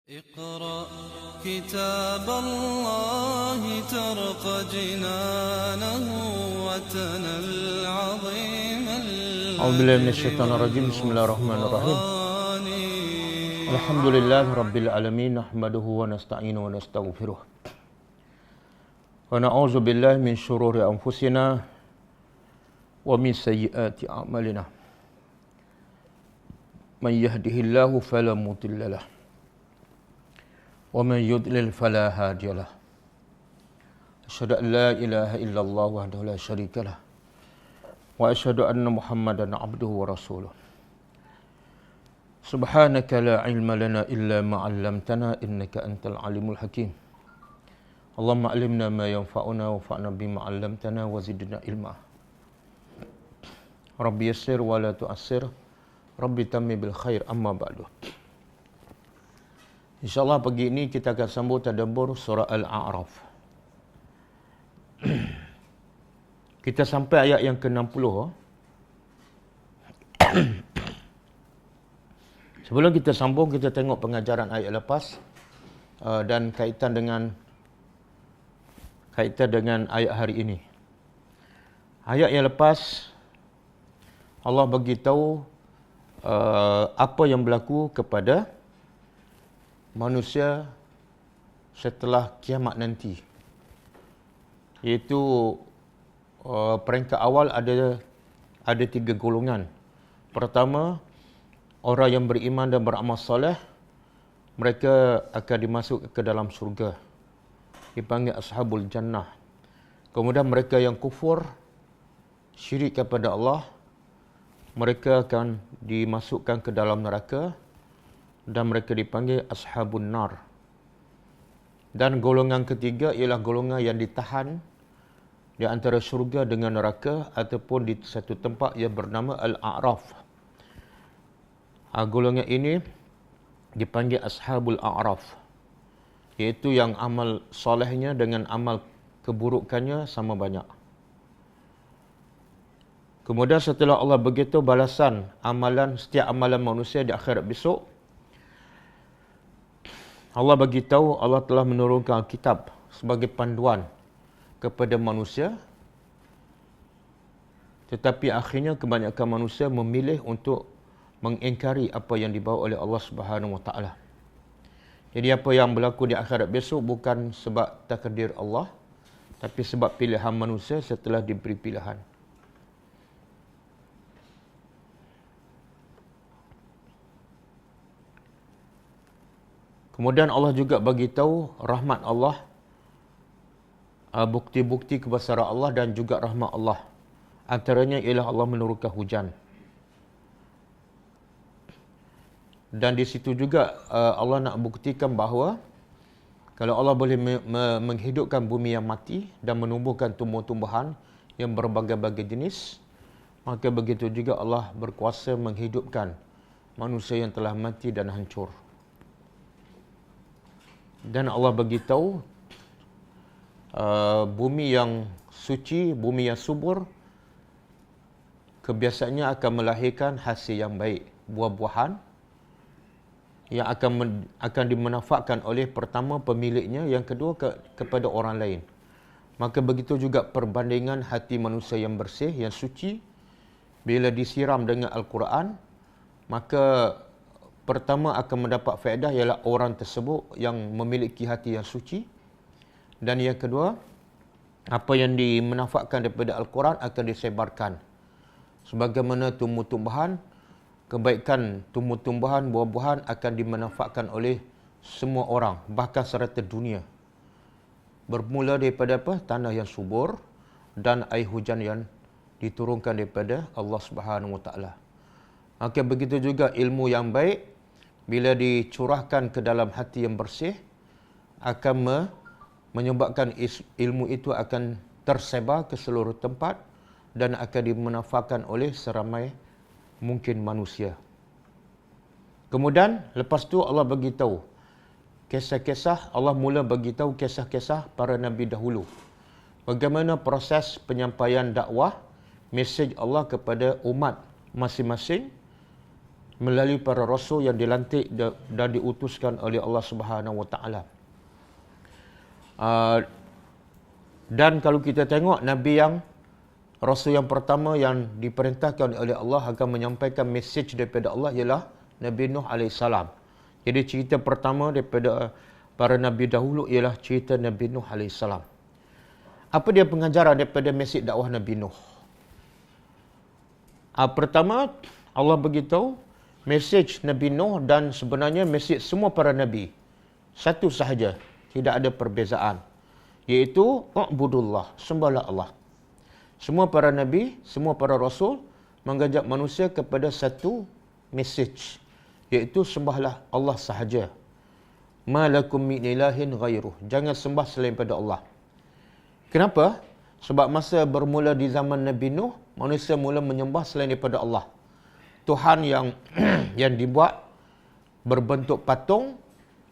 اقرأ كتاب الله ترق جنانه وتنل عظيم أعوذ بالله من الشيطان الرجيم بسم الله الرحمن الرحيم الحمد لله رب العالمين نحمده ونستعينه ونستغفره ونعوذ بالله من شرور أنفسنا ومن سيئات أعمالنا من يهده الله فلا مضل له ومن يضلل فلا هادي له أشهد أن لا إله إلا الله وحده لا شريك له وأشهد أن محمدا عبده ورسوله سبحانك لا علم لنا إلا ما علمتنا إنك أنت العليم الحكيم اللهم علمنا ما ينفعنا وانفعنا بما علمتنا وزدنا علما ربي يسر ولا تؤسر ربي تمم بالخير أما بعد. InsyaAllah pagi ini kita akan sambung tadabbur surah Al-A'raf. Kita sampai ayat yang ke-60. Sebelum kita sambung, kita tengok pengajaran ayat lepas dan kaitan dengan ayat hari ini. Ayat yang lepas, Allah beritahu apa yang berlaku kepada manusia setelah kiamat nanti. Iaitu peringkat awal ada 3 golongan. Pertama, orang yang beriman dan beramal soleh, mereka akan dimasuk ke dalam surga. Dipanggil ashabul jannah. Kemudian mereka yang kufur, syirik kepada Allah, mereka akan dimasukkan ke dalam neraka dan mereka dipanggil ashabun nar. Dan golongan ketiga ialah golongan yang ditahan di antara syurga dengan neraka ataupun di satu tempat yang bernama Al-A'raf. Golongan ini dipanggil ashabul A'raf, iaitu yang amal solehnya dengan amal keburukannya sama banyak. Kemudian setelah Allah begitu balasan setiap amalan manusia di akhirat besok, Allah beritahu Allah telah menurunkan kitab sebagai panduan kepada manusia, tetapi akhirnya kebanyakan manusia memilih untuk mengingkari apa yang dibawa oleh Allah Subhanahu Wa Taala. Jadi apa yang berlaku di akhirat besok bukan sebab takdir Allah, tapi sebab pilihan manusia setelah diberi pilihan. Kemudian Allah juga bagi tahu rahmat Allah, bukti-bukti kebesaran Allah dan juga rahmat Allah. Antaranya ialah Allah menurunkan hujan. Dan di situ juga Allah nak buktikan bahawa kalau Allah boleh menghidupkan bumi yang mati dan menumbuhkan tumbuh-tumbuhan yang berbagai-bagai jenis, maka begitu juga Allah berkuasa menghidupkan manusia yang telah mati dan hancur. Dan Allah beritahu bumi yang suci, bumi yang subur, kebiasaannya akan melahirkan hasil yang baik, buah-buahan yang akan dimanfaatkan oleh pertama pemiliknya, yang kedua kepada orang lain. Maka begitu juga perbandingan hati manusia yang bersih, yang suci, bila disiram dengan Al-Quran, maka pertama akan mendapat faedah ialah orang tersebut yang memiliki hati yang suci. Dan yang kedua, apa yang dimanfaatkan daripada Al-Quran akan disebarkan. Sebagaimana tumbuh-tumbuhan, kebaikan tumbuh-tumbuhan, buah-buahan akan dimanfaatkan oleh semua orang, bahkan serata dunia. Bermula daripada apa? Tanah yang subur dan air hujan yang diturunkan daripada Allah Subhanahu Wa Taala. Maka begitu juga ilmu yang baik, bila dicurahkan ke dalam hati yang bersih, akan menyebabkan ilmu itu akan tersebar ke seluruh tempat dan akan dimanfaatkan oleh seramai mungkin manusia. Kemudian lepas tu Allah beritahu kisah-kisah, Allah mula beritahu kisah-kisah para nabi dahulu. Bagaimana proses penyampaian dakwah, mesej Allah kepada umat masing-masing melalui para rasul yang dilantik dan diutuskan oleh Allah Subhanahu Wa Taala. Dan kalau kita tengok Nabi yang Rasul yang pertama yang diperintahkan oleh Allah akan menyampaikan mesej daripada Allah ialah Nabi Nuh AS. Jadi cerita pertama daripada para Nabi dahulu ialah cerita Nabi Nuh AS. Apa dia pengajaran daripada mesej dakwah Nabi Nuh? Pertama, Allah beritahu mesej Nabi Nuh dan sebenarnya mesej semua para Nabi satu sahaja, tidak ada perbezaan, iaitu U'budullah, sembahlah Allah. Semua para Nabi, semua para Rasul mengajak manusia kepada satu mesej, iaitu sembahlah Allah sahaja. Ma lakum min ilahin ghairuh. Jangan sembah selain pada Allah. Kenapa? Sebab masa bermula di zaman Nabi Nuh, manusia mula menyembah selain daripada Allah. Tuhan yang dibuat berbentuk patung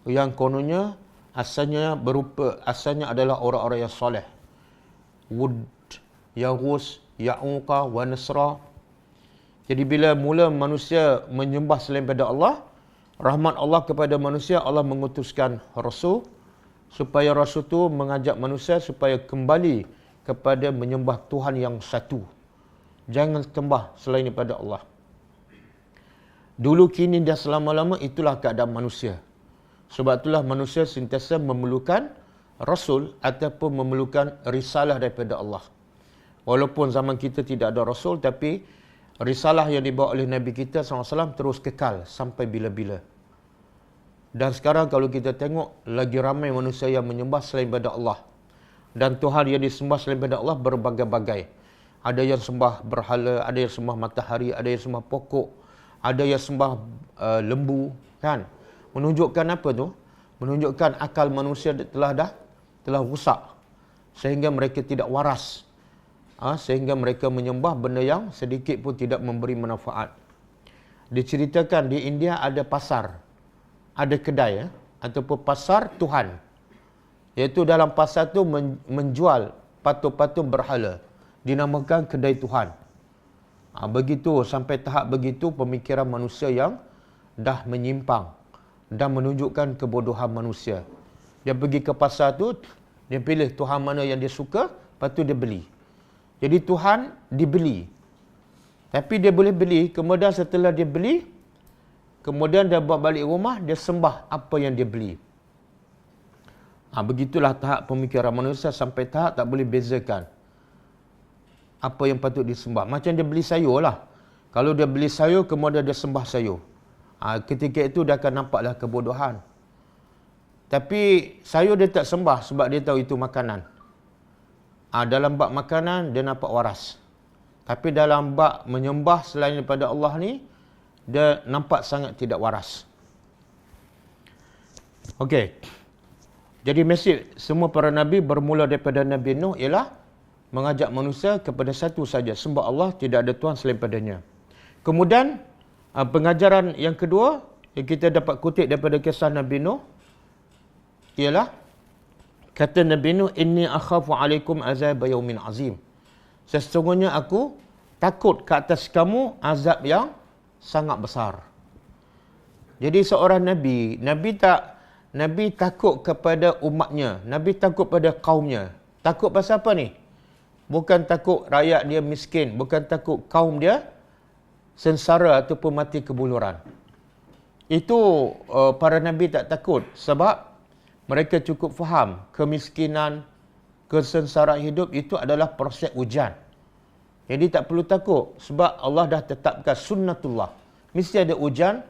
yang kononnya asalnya adalah orang-orang yang soleh. Wud, Yaghus, Ya'uqa, wa Nasra. Jadi bila mula manusia menyembah selain pada Allah, rahmat Allah kepada manusia, Allah mengutuskan Rasul supaya Rasul itu mengajak manusia supaya kembali kepada menyembah Tuhan yang satu. Jangan sembah selain daripada Allah. Dulu, kini dan selama-lama itulah keadaan manusia. Sebab itulah manusia sentiasa memerlukan Rasul ataupun memerlukan risalah daripada Allah. Walaupun zaman kita tidak ada Rasul, tapi risalah yang dibawa oleh Nabi kita SAW terus kekal sampai bila-bila. Dan sekarang kalau kita tengok, lagi ramai manusia yang menyembah selain pada Allah. Dan Tuhan yang disembah selain pada Allah berbagai-bagai. Ada yang sembah berhala, ada yang sembah matahari, ada yang sembah pokok, ada yang sembah lembu, kan? Menunjukkan apa tu? Menunjukkan akal manusia telah rusak sehingga mereka tidak waras. Sehingga mereka menyembah benda yang sedikit pun tidak memberi manfaat. Diceritakan di India ada pasar, ada kedai ataupun pasar Tuhan. Iaitu dalam pasar tu menjual patung-patung berhala, dinamakan kedai Tuhan. Begitu, sampai tahap begitu pemikiran manusia yang dah menyimpang dan menunjukkan kebodohan manusia. Dia pergi ke pasar tu, dia pilih Tuhan mana yang dia suka, lepas tu dia beli. Jadi Tuhan dibeli. Tapi dia boleh beli, kemudian setelah dia beli, kemudian dia bawa balik rumah, dia sembah apa yang dia beli. Begitulah tahap pemikiran manusia sampai tahap tak boleh bezakan apa yang patut disembah. Macam dia beli sayur lah. Kalau dia beli sayur, kemudian dia sembah sayur. Ketika itu dia akan nampaklah kebodohan. Tapi sayur dia tak sembah sebab dia tahu itu makanan. Dalam bab makanan, dia nampak waras. Tapi dalam bab menyembah selain daripada Allah ni, dia nampak sangat tidak waras. Okey. Jadi mesej semua para Nabi bermula daripada Nabi Nuh ialah mengajak manusia kepada satu saja, sembah Allah, tidak ada Tuhan selain padanya. Kemudian, pengajaran yang kedua yang kita dapat kutip daripada kisah Nabi Nuh ialah kata Nabi Nuh, inni akhafu alaikum azab yaumin azim. Sesungguhnya aku takut ke atas kamu azab yang sangat besar. Jadi seorang Nabi takut kepada umatnya, Nabi takut pada kaumnya. Takut pasal apa ni? Bukan takut rakyat dia miskin, bukan takut kaum dia sengsara ataupun mati kebuluran. Itu para Nabi tak takut sebab mereka cukup faham kemiskinan, kesengsaraan hidup itu adalah proses ujian. Jadi tak perlu takut sebab Allah dah tetapkan sunnatullah. Mesti ada ujian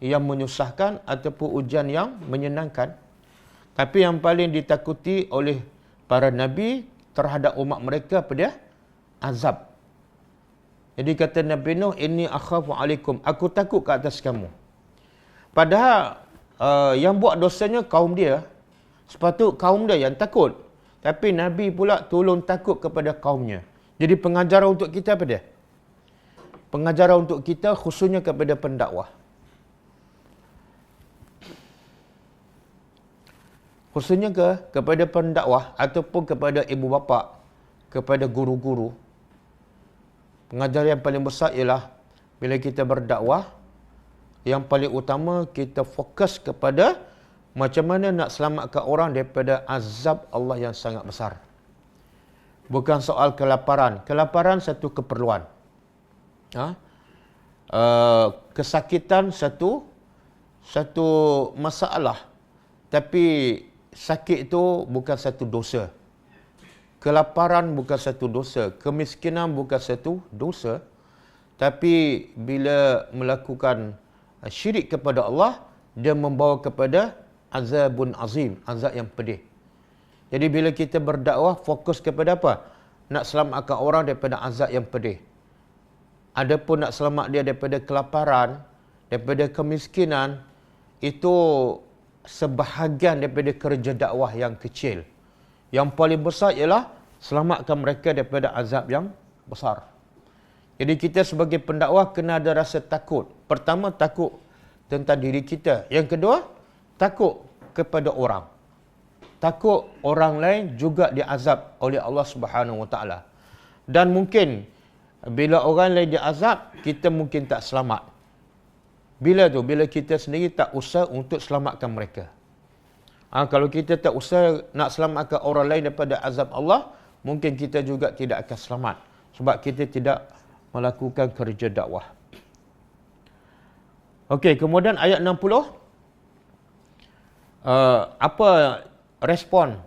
yang menyusahkan ataupun ujian yang menyenangkan. Tapi yang paling ditakuti oleh para Nabi terhadap umat mereka pada azab. Jadi kata Nabi Nuh, inni akhafu alaikum, aku takut ke atas kamu. Padahal yang buat dosanya kaum dia. Sepatut kaum dia yang takut. Tapi Nabi pula tolong takut kepada kaumnya. Jadi pengajaran untuk kita apa dia? Pengajaran untuk kita khususnya kepada pendakwah. Khususnya kepada pendakwah ataupun kepada ibu bapa, kepada guru-guru. Pengajaran yang paling besar ialah bila kita berdakwah, yang paling utama kita fokus kepada macam mana nak selamatkan orang daripada azab Allah yang sangat besar. Bukan soal kelaparan. Kelaparan satu keperluan. Kesakitan satu masalah. Tapi sakit itu bukan satu dosa. Kelaparan bukan satu dosa. Kemiskinan bukan satu dosa. Tapi bila melakukan syirik kepada Allah, dia membawa kepada azabun azim, azab yang pedih. Jadi bila kita berdakwah, fokus kepada apa? Nak selamatkan orang daripada azab yang pedih. Adapun nak selamat dia daripada kelaparan, daripada kemiskinan, itu sebahagian daripada kerja dakwah yang kecil. Yang paling besar ialah selamatkan mereka daripada azab yang besar. Jadi kita sebagai pendakwah kena ada rasa takut. Pertama, takut tentang diri kita. Yang kedua, takut kepada orang. Takut orang lain juga diazab oleh Allah Subhanahu Wa Taala. Dan mungkin bila orang lain diazab, kita mungkin tak selamat. Bila tu? Bila kita sendiri tak usaha untuk selamatkan mereka. Kalau kita tak usaha nak selamatkan orang lain daripada azab Allah, mungkin kita juga tidak akan selamat. Sebab kita tidak melakukan kerja dakwah. Okey, kemudian ayat 60. Apa respon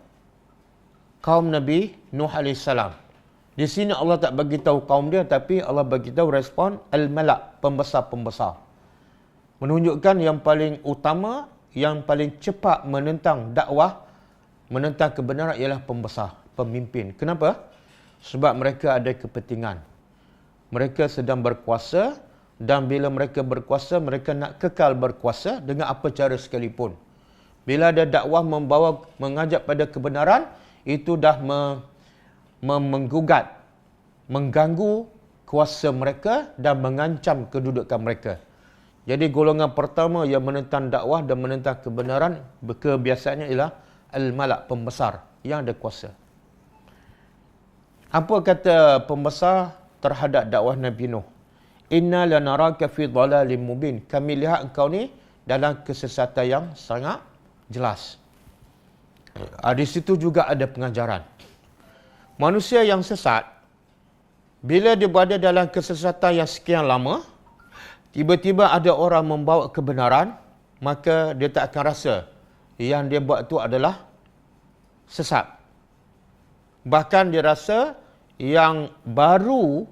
kaum Nabi Nuh AS? Di sini Allah tak bagi tahu kaum dia, tapi Allah bagi tahu respon al-malak, pembesar-pembesar. Menunjukkan yang paling utama, yang paling cepat menentang dakwah, menentang kebenaran ialah pembesar, pemimpin. Kenapa? Sebab mereka ada kepentingan. Mereka sedang berkuasa, dan bila mereka berkuasa, mereka nak kekal berkuasa dengan apa cara sekalipun. Bila ada dakwah mengajak pada kebenaran, itu dah menggugat, mengganggu kuasa mereka dan mengancam kedudukan mereka. Jadi golongan pertama yang menentang dakwah dan menentang kebenaran, kebiasaannya ialah al-malak, pembesar yang ada kuasa. Apa kata pembesar terhadap dakwah Nabi Nuh? Inna lanaraka fi dhalalim mubin. Kami lihat engkau ni dalam kesesatan yang sangat jelas. Di situ juga ada pengajaran. Manusia yang sesat, bila dia berada dalam kesesatan yang sekian lama, tiba-tiba ada orang membawa kebenaran, maka dia tak akan rasa yang dia buat itu adalah sesat. Bahkan dia rasa yang baru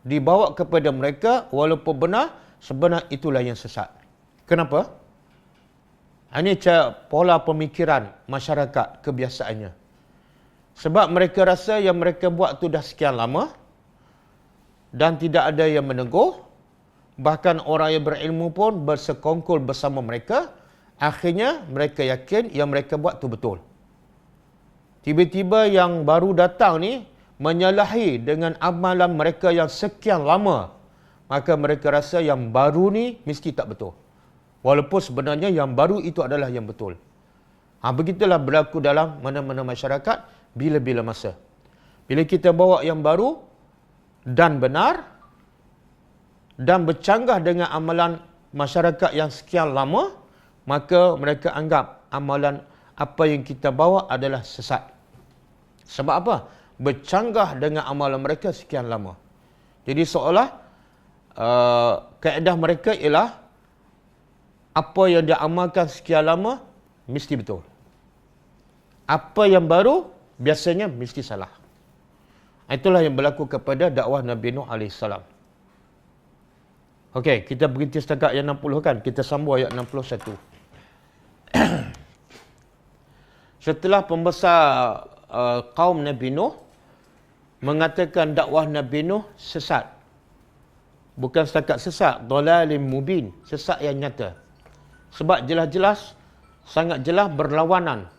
dibawa kepada mereka, walaupun benar, sebenarnya itulah yang sesat. Kenapa? Ini pola pemikiran masyarakat kebiasaannya. Sebab mereka rasa yang mereka buat itu dah sekian lama dan tidak ada yang menegur. Bahkan orang yang berilmu pun bersekongkol bersama mereka. Akhirnya mereka yakin yang mereka buat itu betul. Tiba-tiba yang baru datang ni menyalahi dengan amalan mereka yang sekian lama. Maka mereka rasa yang baru ni mesti tak betul. Walaupun sebenarnya yang baru itu adalah yang betul. Begitulah berlaku dalam mana-mana masyarakat bila-bila masa. Bila kita bawa yang baru dan benar dan bercanggah dengan amalan masyarakat yang sekian lama, maka mereka anggap amalan apa yang kita bawa adalah sesat. Sebab apa? Bercanggah dengan amalan mereka sekian lama. Jadi seolah kaedah mereka ialah apa yang dia amalkan sekian lama mesti betul. Apa yang baru biasanya mesti salah. Itulah yang berlaku kepada dakwah Nabi Nuh AS. Okey, kita berhenti setakat ayat 60 kan? Kita sambung ayat 61. Setelah pembesar kaum Nabi Nuh mengatakan dakwah Nabi Nuh sesat. Bukan setakat sesat, dhalalim mubin, sesat yang nyata. Sebab jelas-jelas, sangat jelas berlawanan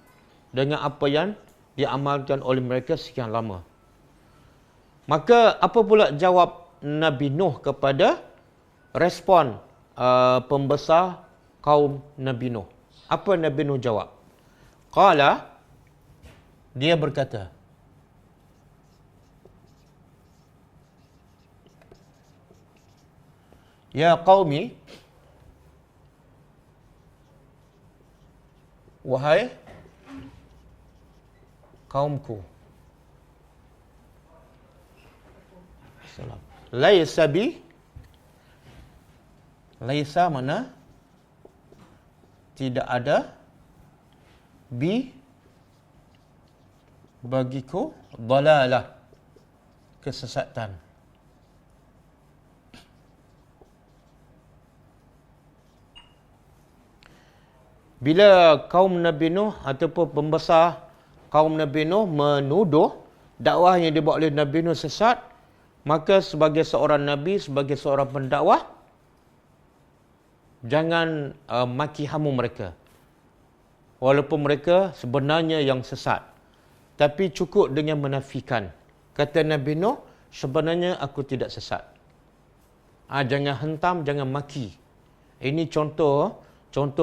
dengan apa yang diamalkan oleh mereka sekian lama. Maka apa pula jawab Nabi Nuh kepada respon pembesar kaum Nabi Nuh? Apa Nabi Nuh jawab? Qala, dia berkata, Ya qaumi, wahai kaumku. Laisa bi, laisa mana? Tidak ada, bi bagiku, dalalah, kesesatan. Bila kaum Nabi Nuh ataupun pembesar kaum Nabi Nuh menuduh dakwah yang dibawa oleh Nabi Nuh sesat, maka sebagai seorang Nabi, sebagai seorang pendakwah, jangan maki hamu mereka. Walaupun mereka sebenarnya yang sesat. Tapi cukup dengan menafikan. Kata Nabi Nuh, sebenarnya aku tidak sesat. Jangan hentam, jangan maki. Ini contoh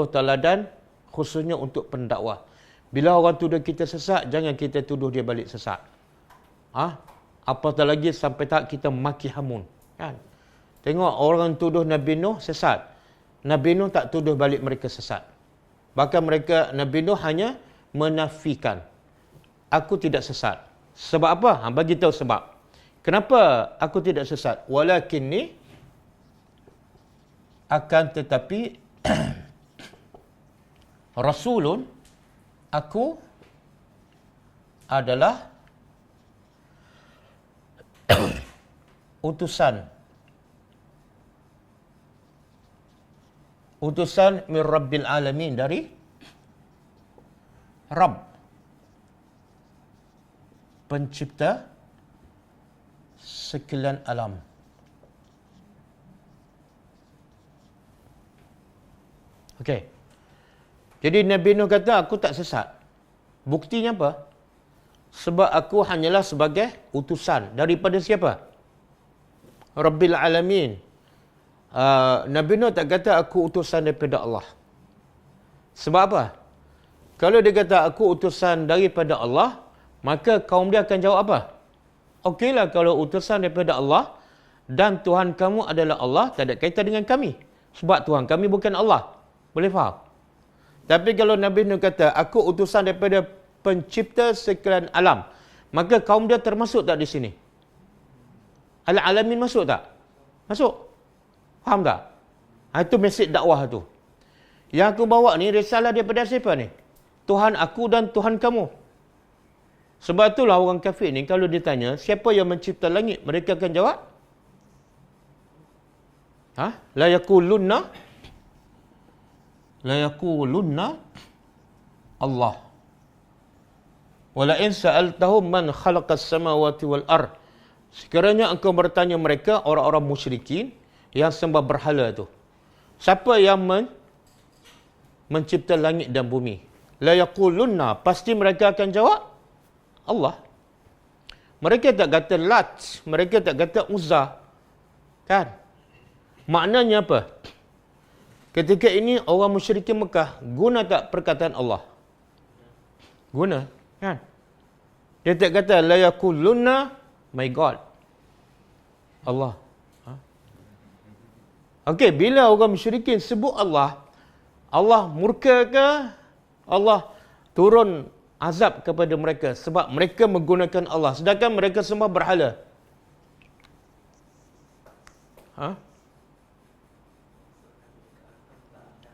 teladan khususnya untuk pendakwah. Bila orang tuduh kita sesat, jangan kita tuduh dia balik sesat. Apatah lagi sampai tak kita maki hamun. Kan? Tengok orang tuduh Nabi Nuh sesat. Nabi Nuh tak tuduh balik mereka sesat. Bahkan Nabi Nuh hanya menafikan. Aku tidak sesat. Sebab apa? Bagi tahu sebab. Kenapa aku tidak sesat? Walakinni, akan tetapi Rasulun, aku adalah utusan min Rabbil Alamin, dari Rabb, pencipta sekalian alam. Okey. Jadi Nabi Nuh kata aku tak sesat. Buktinya apa? Sebab aku hanyalah sebagai utusan daripada siapa? Rabbil Alamin. Nabi Nuh tak kata aku utusan daripada Allah. Sebab apa? Kalau dia kata aku utusan daripada Allah, maka kaum dia akan jawab apa? Okeylah, kalau utusan daripada Allah dan Tuhan kamu adalah Allah, tak ada kaitan dengan kami. Sebab Tuhan kami bukan Allah. Boleh faham? Tapi kalau Nabi Nuh kata aku utusan daripada pencipta sekalian alam, maka kaum dia termasuk tak di sini? Al-Alamin masuk tak? Masuk. Faham tak? Itu mesej dakwah tu. Yang aku bawa ni risalah daripada siapa ni? Tuhan aku dan Tuhan kamu. Sebab itulah orang kafir ni kalau ditanya siapa yang mencipta langit, mereka akan jawab la yaqulunna Allah. Wala in sa'altahum man khalaqas samawati wal ard. Sekiranya engkau bertanya mereka, orang-orang musyrikin yang sembah berhala tu, siapa yang mencipta langit dan bumi? La yaqulunna, pasti mereka akan jawab Allah. Mereka tak kata Lat, mereka tak kata Uzza. Kan? Maknanya apa? Ketika ini orang musyrikin Mekah guna tak perkataan Allah? Guna, kan? Dia tak kata la yaqulunna my God, Allah. Okey, bila orang musyrikin sebut Allah, Allah murka ke? Allah turun azab kepada mereka sebab mereka menggunakan Allah sedangkan mereka sembah berhala.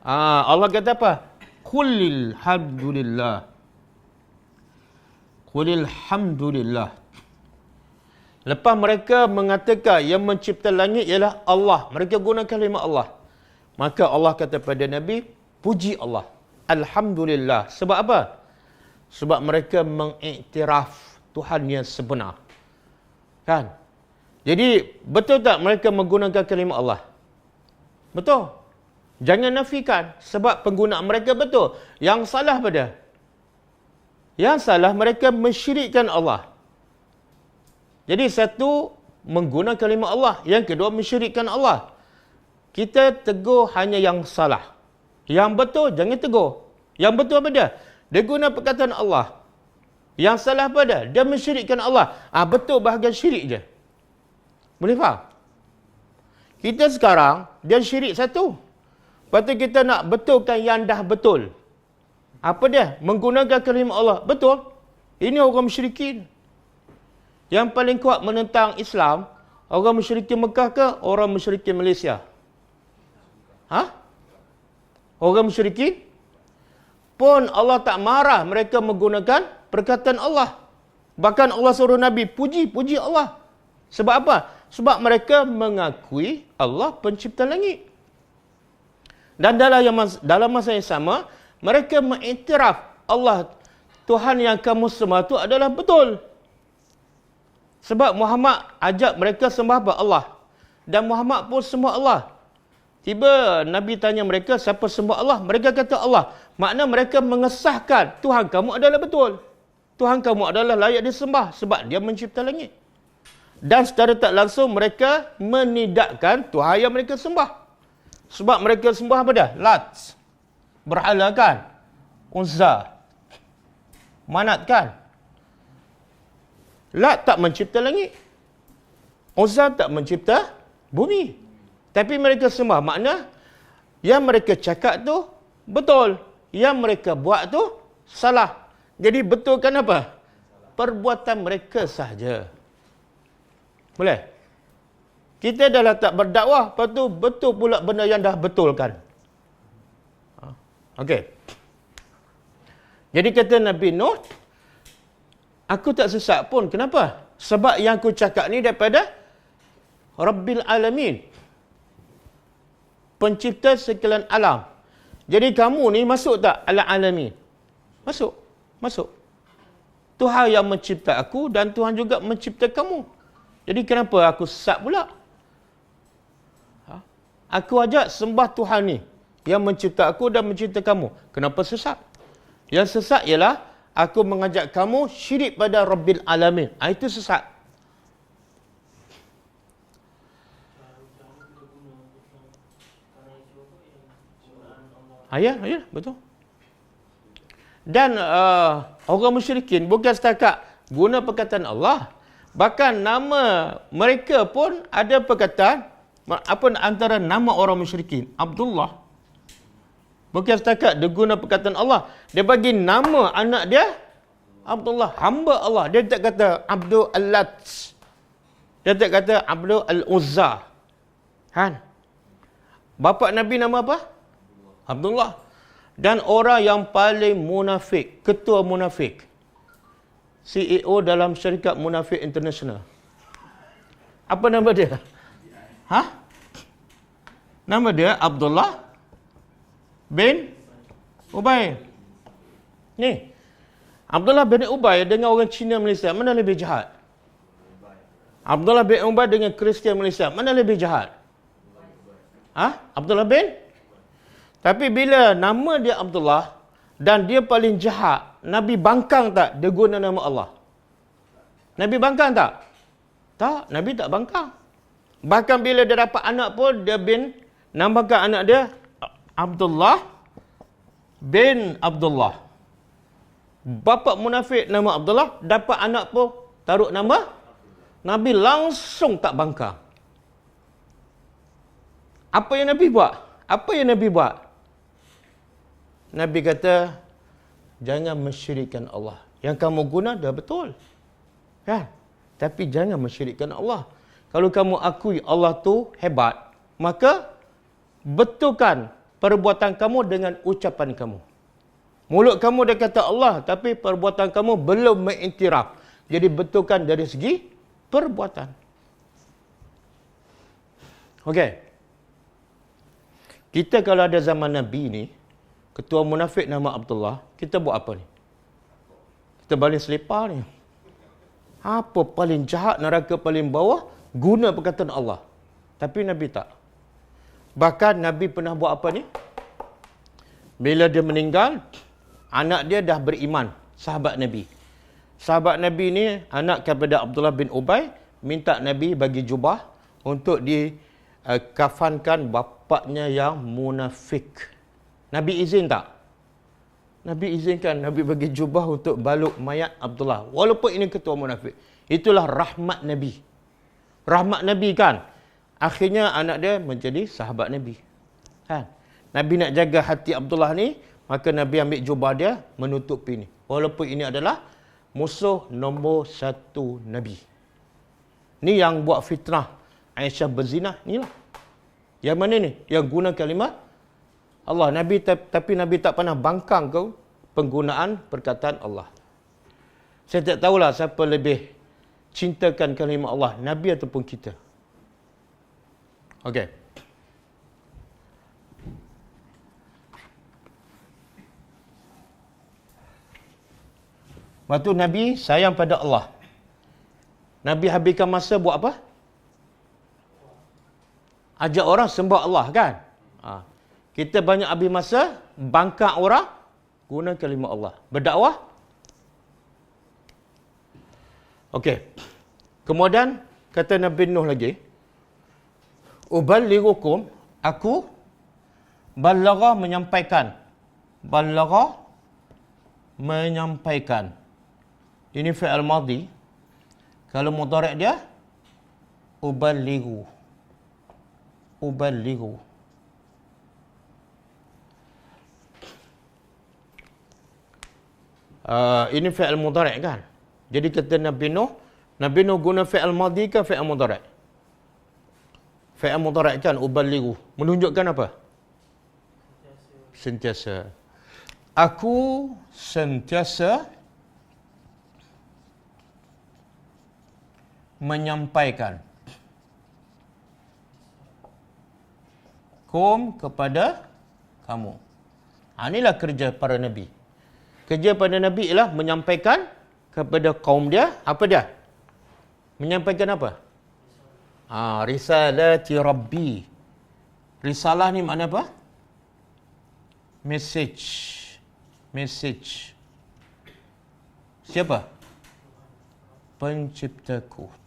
Allah kata apa? Qulil hamdulillah. Qulil hamdulillah. Lepas mereka mengatakan yang mencipta langit ialah Allah, mereka gunakan kalimah Allah. Maka Allah kata pada Nabi, puji Allah. Alhamdulillah. Sebab apa? Sebab mereka mengiktiraf Tuhan yang sebenar. Kan? Jadi, betul tak mereka menggunakan kalimah Allah? Betul. Jangan nafikan. Sebab penggunaan mereka betul. Yang salah pada? Yang salah mereka mensyirikkan Allah. Jadi satu, menggunakan kalimah Allah. Yang kedua, mensyirikkan Allah. Kita tegur hanya yang salah. Yang betul, jangan tegur. Yang betul apa dia? Dia guna perkataan Allah. Yang salah apa dia? Dia mensyirikkan Allah. Betul bahagian syirik je. Boleh faham? Kita sekarang, dia syirik satu. Lepas tu kita nak betulkan yang dah betul. Apa dia? Menggunakan kalimah Allah. Betul. Ini orang musyrikin. Yang paling kuat menentang Islam, orang musyrikin Mekah ke orang musyrikin Malaysia? Orang musyrikin pun Allah tak marah mereka menggunakan perkataan Allah. Bahkan Allah suruh Nabi puji Allah. Sebab apa? Sebab mereka mengakui Allah pencipta langit. Dan dalam masa yang sama, mereka mengiktiraf Allah Tuhan yang kamu sembah itu adalah betul. Sebab Muhammad ajak mereka sembah Allah. Dan Muhammad pun sembah Allah. Tiba Nabi tanya mereka, siapa sembah Allah? Mereka kata Allah. Makna mereka mengesahkan Tuhan kamu adalah betul. Tuhan kamu adalah layak disembah sebab dia mencipta langit. Dan secara tak langsung mereka menidakkan Tuhan yang mereka sembah. Sebab mereka sembah apa dah? Lat. Berhala kan? Uzza. Manat kan? Lat tak mencipta langit. Uzza tak mencipta bumi. Tapi mereka sembah. Makna yang mereka cakap tu betul. Yang mereka buat tu salah. Jadi betulkan apa? Perbuatan mereka sahaja. Boleh? Kita dah lah tak berdakwah, lepas tu betul pula benda yang dah betulkan. Okey. Jadi kata Nabi Nuh, aku tak sesat pun. Kenapa? Sebab yang aku cakap ni daripada Rabbil Alamin. Pencipta sekalian alam. Jadi kamu ni masuk tak alam alamin? Masuk. Masuk. Tuhan yang mencipta aku dan Tuhan juga mencipta kamu. Jadi kenapa aku sesat pula? Aku ajak sembah Tuhan ni yang mencipta aku dan mencipta kamu. Kenapa sesat? Yang sesat ialah aku mengajak kamu syirik pada Rabbil Alamin. Itu sesat. Ya, betul. Dan orang musyrikin bukan setakat guna perkataan Allah. Bahkan nama mereka pun ada perkataan, apa antara nama orang musyrikin? Abdullah. Bukan setakat dia guna perkataan Allah. Dia bagi nama anak dia Abdullah, hamba Allah. Dia tak kata Abdul Allat. Dia tak kata Abdul Al-Uzza. Kan? Bapa Nabi nama apa? Abdullah. Dan orang yang paling munafik, ketua munafik, CEO dalam syarikat munafik international. Apa nama dia? Nama dia Abdullah bin Ubay. Ni. Abdullah bin Ubay dengan orang Cina Malaysia, mana lebih jahat? Abdullah bin Ubay dengan Kristian Malaysia, mana lebih jahat? Abdullah bin? Tapi bila nama dia Abdullah dan dia paling jahat, Nabi bangkang tak dia guna nama Allah? Nabi bangkang tak? Tak, Nabi tak bangkang. Bahkan bila dia dapat anak pun, dia namakan anak dia Abdullah bin Abdullah. Bapa munafik nama Abdullah, dapat anak pun taruh nama Nabi langsung tak bangkang. Apa yang Nabi buat? Apa yang Nabi buat? Nabi kata, jangan mensyirikkan Allah. Yang kamu guna dah betul. Kan? Tapi jangan mensyirikkan Allah. Kalau kamu akui Allah tu hebat, maka betulkan perbuatan kamu dengan ucapan kamu. Mulut kamu dah kata Allah, tapi perbuatan kamu belum mengiktiraf. Jadi betulkan dari segi perbuatan. Okey. Kita kalau ada zaman Nabi ni, ketua munafik nama Abdullah, kita buat apa ni? Kita baling selipar ni. Apa paling jahat, neraka paling bawah, guna perkataan Allah. Tapi Nabi tak. Bahkan Nabi pernah buat apa ni? Bila dia meninggal, anak dia dah beriman, sahabat Nabi. Sahabat Nabi ni anak kepada Abdullah bin Ubay, minta Nabi bagi jubah untuk dikafankan bapaknya yang munafik. Nabi izin tak? Nabi izinkan, Nabi bagi jubah untuk balut mayat Abdullah. Walaupun ini ketua munafik. Itulah rahmat Nabi. Rahmat Nabi kan? Akhirnya anak dia menjadi sahabat Nabi. Kan? Nabi nak jaga hati Abdullah ni, maka Nabi ambil jubah dia menutupi ini. Walaupun ini adalah musuh nombor 1 Nabi. Ni yang buat fitnah Aisyah berzina ni lah. Yang mana ni? Yang guna kalimah Allah. Nabi tapi Nabi tak pernah bangkang ke penggunaan perkataan Allah. Saya tak tahulah siapa lebih cintakan kalimah Allah, Nabi ataupun kita. Okey. Waktu Nabi sayang pada Allah, Nabi habiskan masa buat apa? Ajak orang sembah Allah, kan? Kita banyak habis masa bangkang orang guna kalimah Allah. Berdakwah. Okey. Kemudian kata Nabi Nuh lagi, uballighukum, aku balagha menyampaikan. Balagha menyampaikan. Ini fi'il madhi. Kalau mudhari' dia uballighu. Uballighu. Ini fi'il mudhari' kan? Jadi kata Nabi Nuh guna fi'il madhi ke fi'il mudhari'? Fi'il mudhari' kan, uballighu. Menunjukkan apa? Sentiasa. Aku sentiasa menyampaikan kepada kamu. Inilah kerja para Nabi. Kerja pada Nabi ialah menyampaikan kepada kaum dia, apa dia? Menyampaikan apa? Risalati Rabbi. Risalah ni makna apa? Message. Message. Siapa? Penciptaku.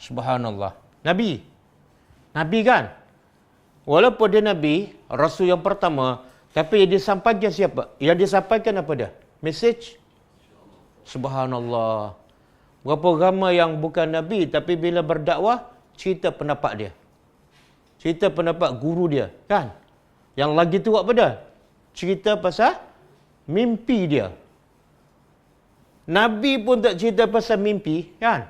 Subhanallah. Nabi. Nabi kan? Walaupun dia Nabi, Rasul yang pertama, tapi yang disampaikan siapa? Yang disampaikan apa dia? Message. Subhanallah. Berapa ramai yang bukan Nabi, tapi bila berdakwah, cerita pendapat dia. Cerita pendapat guru dia. Kan? Yang lagi tu apa dia? Cerita pasal mimpi dia. Nabi pun tak cerita pasal mimpi. Kan?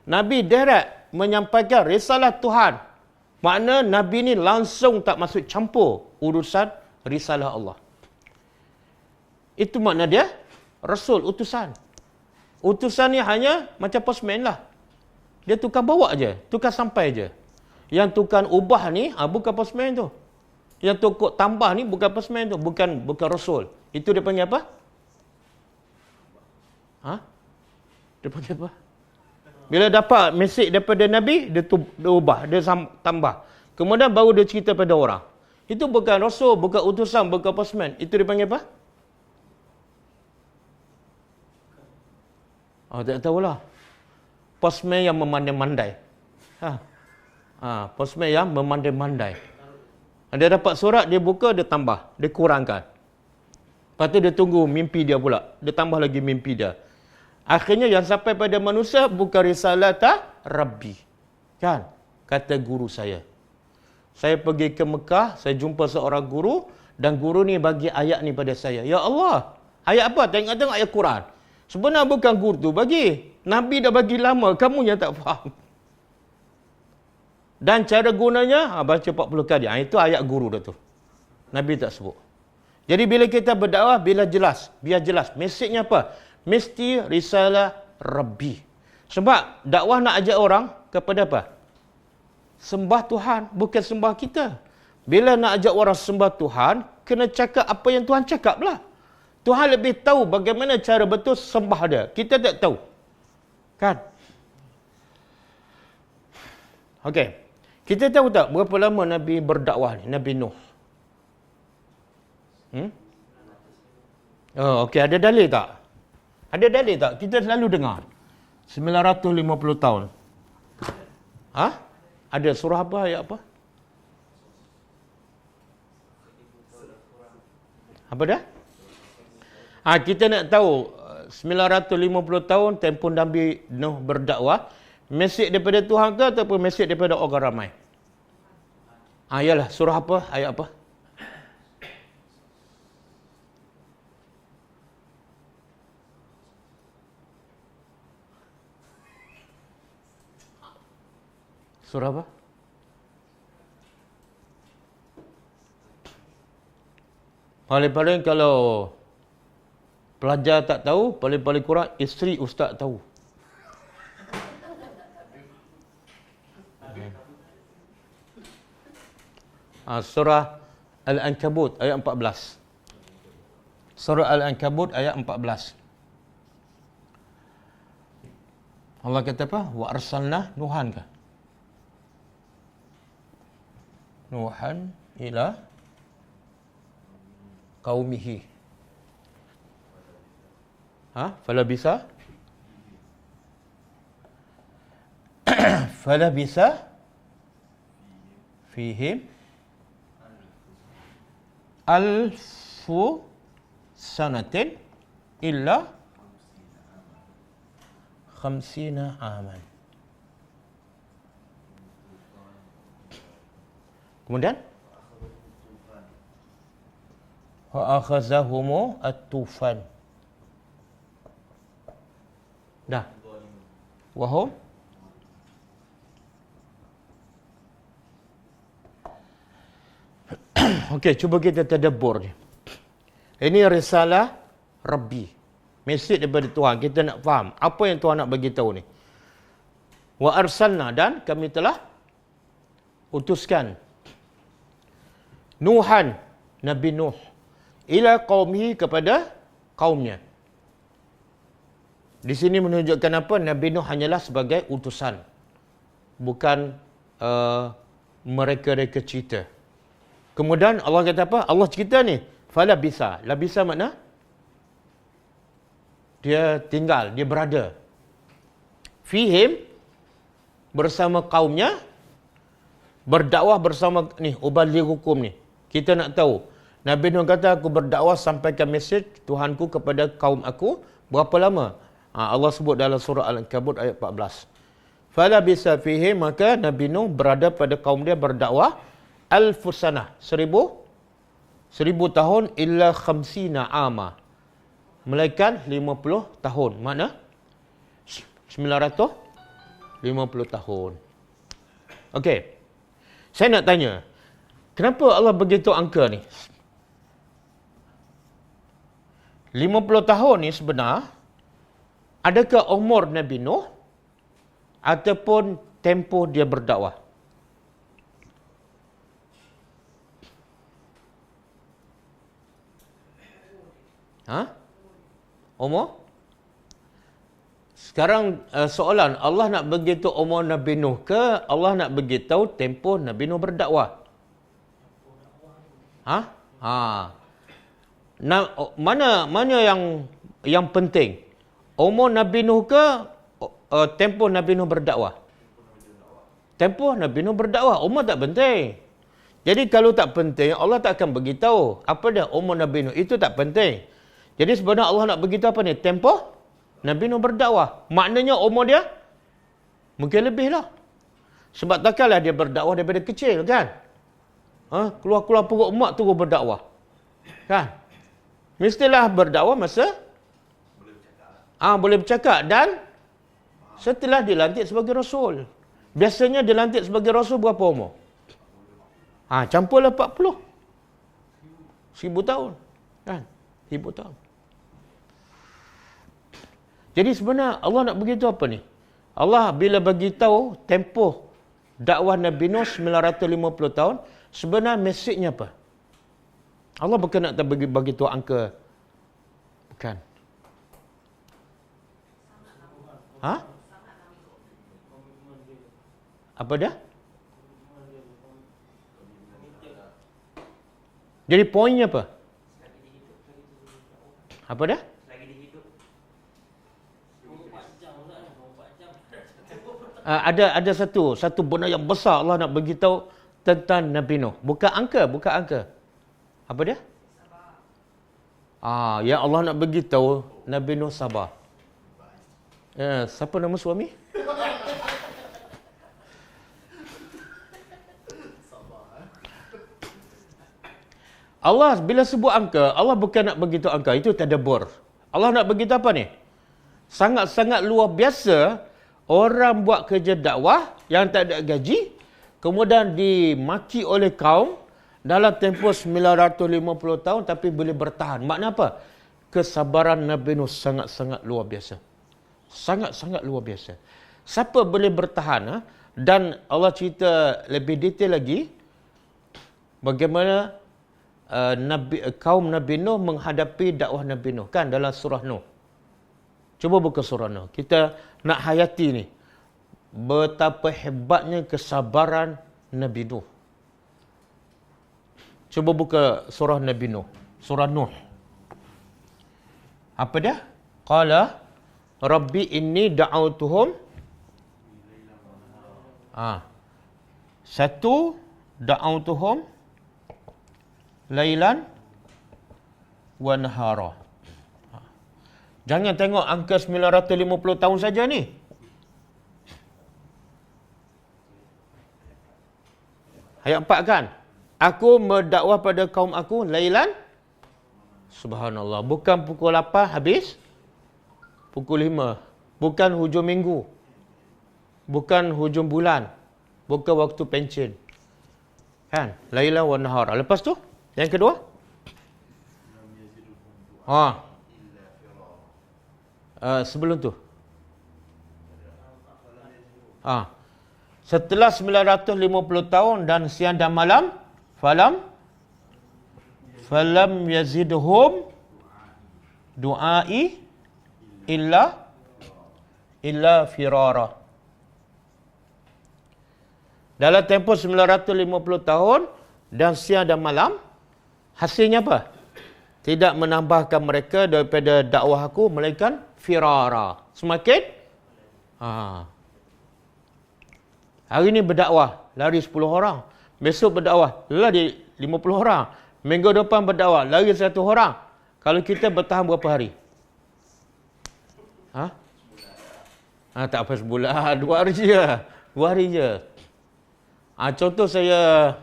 Nabi direct menyampaikan risalah Tuhan. Makna Nabi ni langsung tak masuk campur urusan risalah Allah. Itu makna dia Rasul, utusan. Utusan ni hanya macam postman lah. Dia tukar bawa je, tukar sampai je. Yang tukar ubah ni bukan postman tu. Yang tukar tambah ni bukan postman tu, bukan Rasul. Itu dia panggil apa? Dia panggil apa? Bila dapat mesej daripada Nabi, dia ubah, dia tambah. Kemudian baru dia cerita pada orang. Itu bukan Rasul, bukan utusan, bukan postman. Itu dia panggil apa? Tak tahulah. Postman yang memandai-mandai. Postman yang memandai-mandai. Dia dapat surat, dia buka, dia tambah, dia kurangkan. Lepas tu dia tunggu mimpi dia pula. Dia tambah lagi mimpi dia. Akhirnya yang sampai pada manusia bukan risalata Rabbi. Kan? Kata guru saya. Saya pergi ke Mekah, saya jumpa seorang guru dan guru ni bagi ayat ni pada saya. Ya Allah, ayat apa? Tengok-tengok ayat Quran. Sebenarnya bukan guru tu bagi. Nabi dah bagi lama, kamu yang tak faham. Dan cara gunanya, baca 40 kali. Itu ayat guru dah tu. Nabi tak sebut. Jadi bila kita berdakwah, biar jelas. Mesejnya apa? Mesti risalah Rabbi. Sebab dakwah nak ajak orang kepada apa? Sembah Tuhan, bukan sembah kita. Bila nak ajak orang sembah Tuhan, kena cakap apa yang Tuhan cakap lah. Tuhan lebih tahu bagaimana cara betul sembah dia. Kita tak tahu. Kan? Okey. Kita tahu tak berapa lama Nabi berdakwah ni, Nabi Nuh? Okey, ada dalil tak? Ada dalil tak? Kita selalu dengar. 950 tahun. Ada surah apa, ayat apa? Apa dah? Kita nak tahu 950 tahun tempoh Nabi Nuh berdakwah. Mesej daripada Tuhan ke ataupun mesej daripada orang ramai? Yalah, surah apa? Ayat apa? Surah apa? Paling-paling kalau pelajar tak tahu, paling-paling kurang isteri ustaz tahu. Surah Al-Ankabut ayat 14. Surah Al-Ankabut ayat 14. Allah kata apa? Wa arsalna Nuhan ke? Nuhan ila qaumihi. Fala bisa? Fala bisa fihim alfu sanatin illa khamsina aman. Kemudian wa akhazahumu at-tufan. Dah. Wahum okey, cuba kita tadabbur ni. Ini risalah Rabbi. Mesej daripada Tuhan. Kita nak faham apa yang Tuhan nak bagi tahu ni. Wa arsalna, dan kami telah utuskan Nuhan, Nabi Nuh, ila qaumihi, kepada kaumnya. Di sini menunjukkan apa? Nabi Nuh hanyalah sebagai utusan. Bukan mereka-reka cerita. Kemudian Allah kata apa? Allah cerita ni, fala bisa. La bisa makna dia tinggal, dia berada. Fihim, bersama kaumnya, berdakwah bersama ni, ubalighukum ni. Kita nak tahu. Nabi Nuh kata, aku berdakwah sampaikan mesej Tuhanku kepada kaum aku. Berapa lama? Allah sebut dalam surah Al-Ankabut ayat 14. Fala bisa fihim, maka Nabi Nuh berada pada kaum dia berdakwah alfusanah, 1000 tahun, illa khamsina ama, melainkan 50 tahun. Mana? 950 tahun. Okey. Saya nak tanya, kenapa Allah begitu angka ni? 50 tahun ni sebenar, adakah umur Nabi Nuh ataupun tempoh dia berdakwah? Umur? Sekarang soalan, Allah nak beritahu umur Nabi Nuh ke Allah nak beritahu tempoh Nabi Nuh berdakwah? Mana yang penting? Umur Nabi Nuh ke tempoh Nabi Nuh berdakwah? Tempoh Nabi Nuh berdakwah. Umur tak penting. Jadi kalau tak penting, Allah tak akan beritahu apa dah umur Nabi Nuh. Itu tak penting. Jadi sebenarnya Allah nak beritahu apa ni? Tempoh Nabi Nuh berdakwah. Maknanya umur dia mungkin lebih lah. Sebab takkanlah dia berdakwah daripada kecil, kan? Keluar-keluar perut mak terus berdakwah. Kan? Mestilah berdakwah masa boleh bercakap, dan setelah dilantik sebagai Rasul. Biasanya dilantik sebagai Rasul berapa umur? Campurlah 40. 1000 tahun. Kan? 1000 tahun. Jadi sebenarnya Allah nak beritahu apa ni? Allah bila bagi tahu tempoh dakwah Nabi Nuh 950 tahun, sebenarnya mesejnya apa? Allah bukan nak bagi tahu angka. Bukan. Apa dia? Jadi poinnya apa? Apa dia? Ada satu benda yang besar Allah nak beritahu tentang Nabi Nuh. Bukan angka. Apa dia? Yang Allah nak beritahu Nabi Nuh sabar. Siapa nama suami? Allah bila sebut angka, Allah bukan nak beritahu angka. Itu tadabbur. Allah nak beritahu apa ni? Sangat-sangat luar biasa orang buat kerja dakwah yang tak ada gaji, kemudian dimaki oleh kaum dalam tempoh 950 tahun tapi boleh bertahan. Makna apa? Kesabaran Nabi Nuh sangat-sangat luar biasa. Sangat-sangat luar biasa. Siapa boleh bertahan? Dan Allah cerita lebih detail lagi bagaimana kaum Nabi Nuh menghadapi dakwah Nabi Nuh, kan, dalam surah Nuh. Cuba buka surah Nuh. Kita nak hayati ni betapa hebatnya kesabaran Nabi Nuh. Cuba buka surah Nabi Nuh. Surah Nuh. Apa dia? Qala Rabbi inni da'autuhum. Satu, da'autuhum lailan wa nahara. Jangan tengok angka 950 tahun saja ni. Ayat 4 kan? Aku berdakwah pada kaum aku lailan. Subhanallah. Bukan pukul 8 habis. Pukul 5. Bukan hujung minggu. Bukan hujung bulan. Bukan waktu pencen. Kan? Lailan wa nahara. Lepas tu, yang kedua? Sebelum tu. Setelah 950 tahun dan siang dan malam, falam yazidhum du'ai illa firara. Dalam tempoh 950 tahun dan siang dan malam, hasilnya apa? Tidak menambahkan mereka daripada dakwah aku, melainkan firara. Semakin hari ni berdakwah, lari 10 orang. Besok berdakwah, lari 50 orang. Minggu depan berdakwah, lari 1 orang. Kalau kita bertahan berapa hari? Tak apa sebulan, 2 hari je. 2 hari je. Contoh saya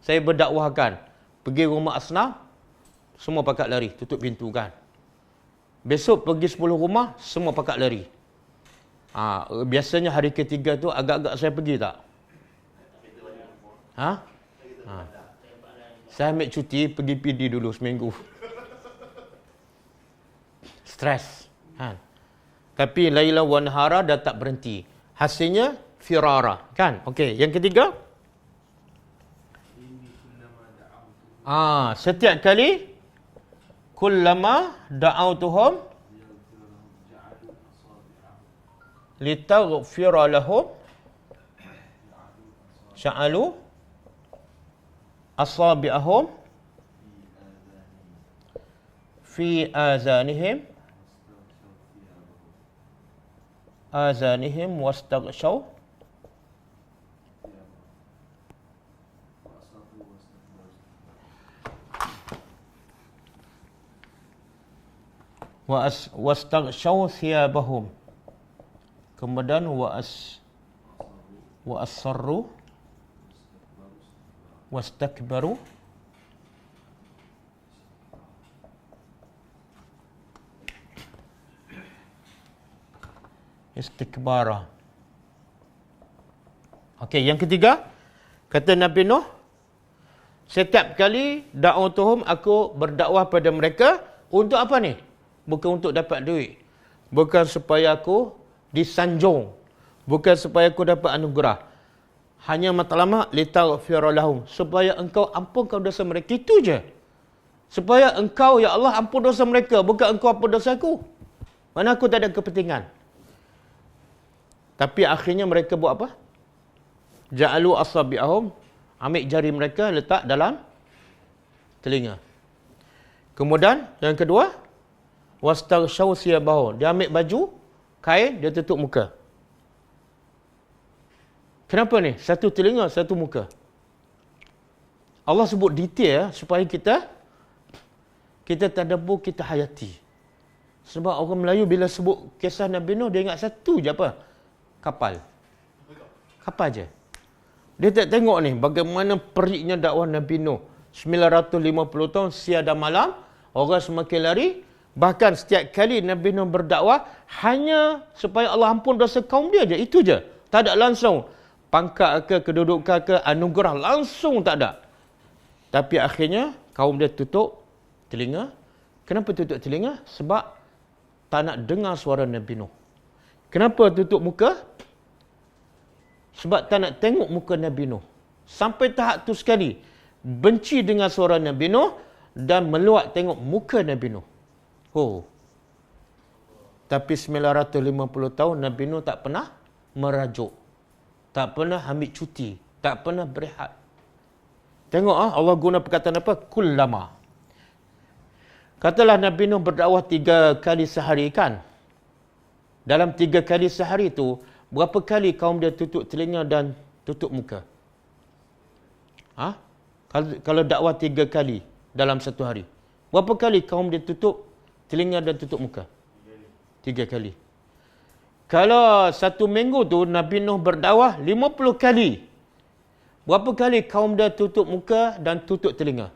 berdakwahkan, pergi rumah asnaf, semua pakat lari, tutup pintu kan. Besok pergi 10 rumah, semua pakat lari. Biasanya hari ketiga tu agak-agak saya pergi tak? Saya ambil cuti, pergi PD dulu seminggu. Stres. Tapi Laila wa Nahara dah tak berhenti. Hasilnya firara. Kan? Okey. Yang ketiga? Setiap kali kullama da'autuhum litaghfira lahum sya'alu asabi'ahum fi azanihim wastaghshaw wastaghshaw thiyabahum. Kemudian wa asarru wastakbaru istikbara. Okey, yang ketiga, kata Nabi Nuh, setiap kali da'utuhum, aku berdakwah pada mereka untuk apa ni? Bukan untuk dapat duit. Bukan supaya aku disanjung. Bukan supaya aku dapat anugerah. Hanya matlamat litaghfira lahum, supaya engkau ampunkan dosa mereka. Itu je. Supaya engkau, ya Allah, ampun dosa mereka. Bukan engkau ampun dosa aku. Mana aku tak ada kepentingan. Tapi akhirnya mereka buat apa? Ja'alu asabi'ahum, ambil jari mereka letak dalam telinga. Kemudian yang kedua, wastaghshaw thiyabahum, dia ambil baju, kain, dia tutup muka. Kenapa ni? Satu telinga, satu muka. Allah sebut detail supaya kita tadabbur, kita hayati. Sebab orang Melayu bila sebut kisah Nabi Nuh, dia ingat satu je apa? Kapal. Kapal je. Dia tak tengok ni bagaimana periknya dakwah Nabi Nuh. 950 tahun siang dan malam, orang semakin lari, Bahkan setiap kali Nabi Nuh berdakwah, hanya supaya Allah ampun dosa kaum dia je. Itu je. Tak ada langsung pangkat ke, kedudukan ke, anugerah. Langsung tak ada. Tapi akhirnya, kaum dia tutup telinga. Kenapa tutup telinga? Sebab tak nak dengar suara Nabi Nuh. Kenapa tutup muka? Sebab tak nak tengok muka Nabi Nuh. Sampai tahap tu sekali. Benci dengan suara Nabi Nuh dan meluat tengok muka Nabi Nuh. Oh. Tapi 950 tahun Nabi Nuh tak pernah merajuk. Tak pernah ambil cuti. Tak pernah berehat. Tengok Allah guna perkataan apa? Kullama. Katalah Nabi Nuh berdakwah 3 kali sehari kan? Dalam 3 kali sehari tu, berapa kali kaum dia tutup telinga dan tutup muka? Kalau dakwah 3 kali dalam satu hari, berapa kali kaum dia tutup telinga dan tutup muka? 3 kali. Kalau satu minggu tu Nabi Nuh berdakwah 50 kali. Berapa kali kaum dia tutup muka dan tutup telinga?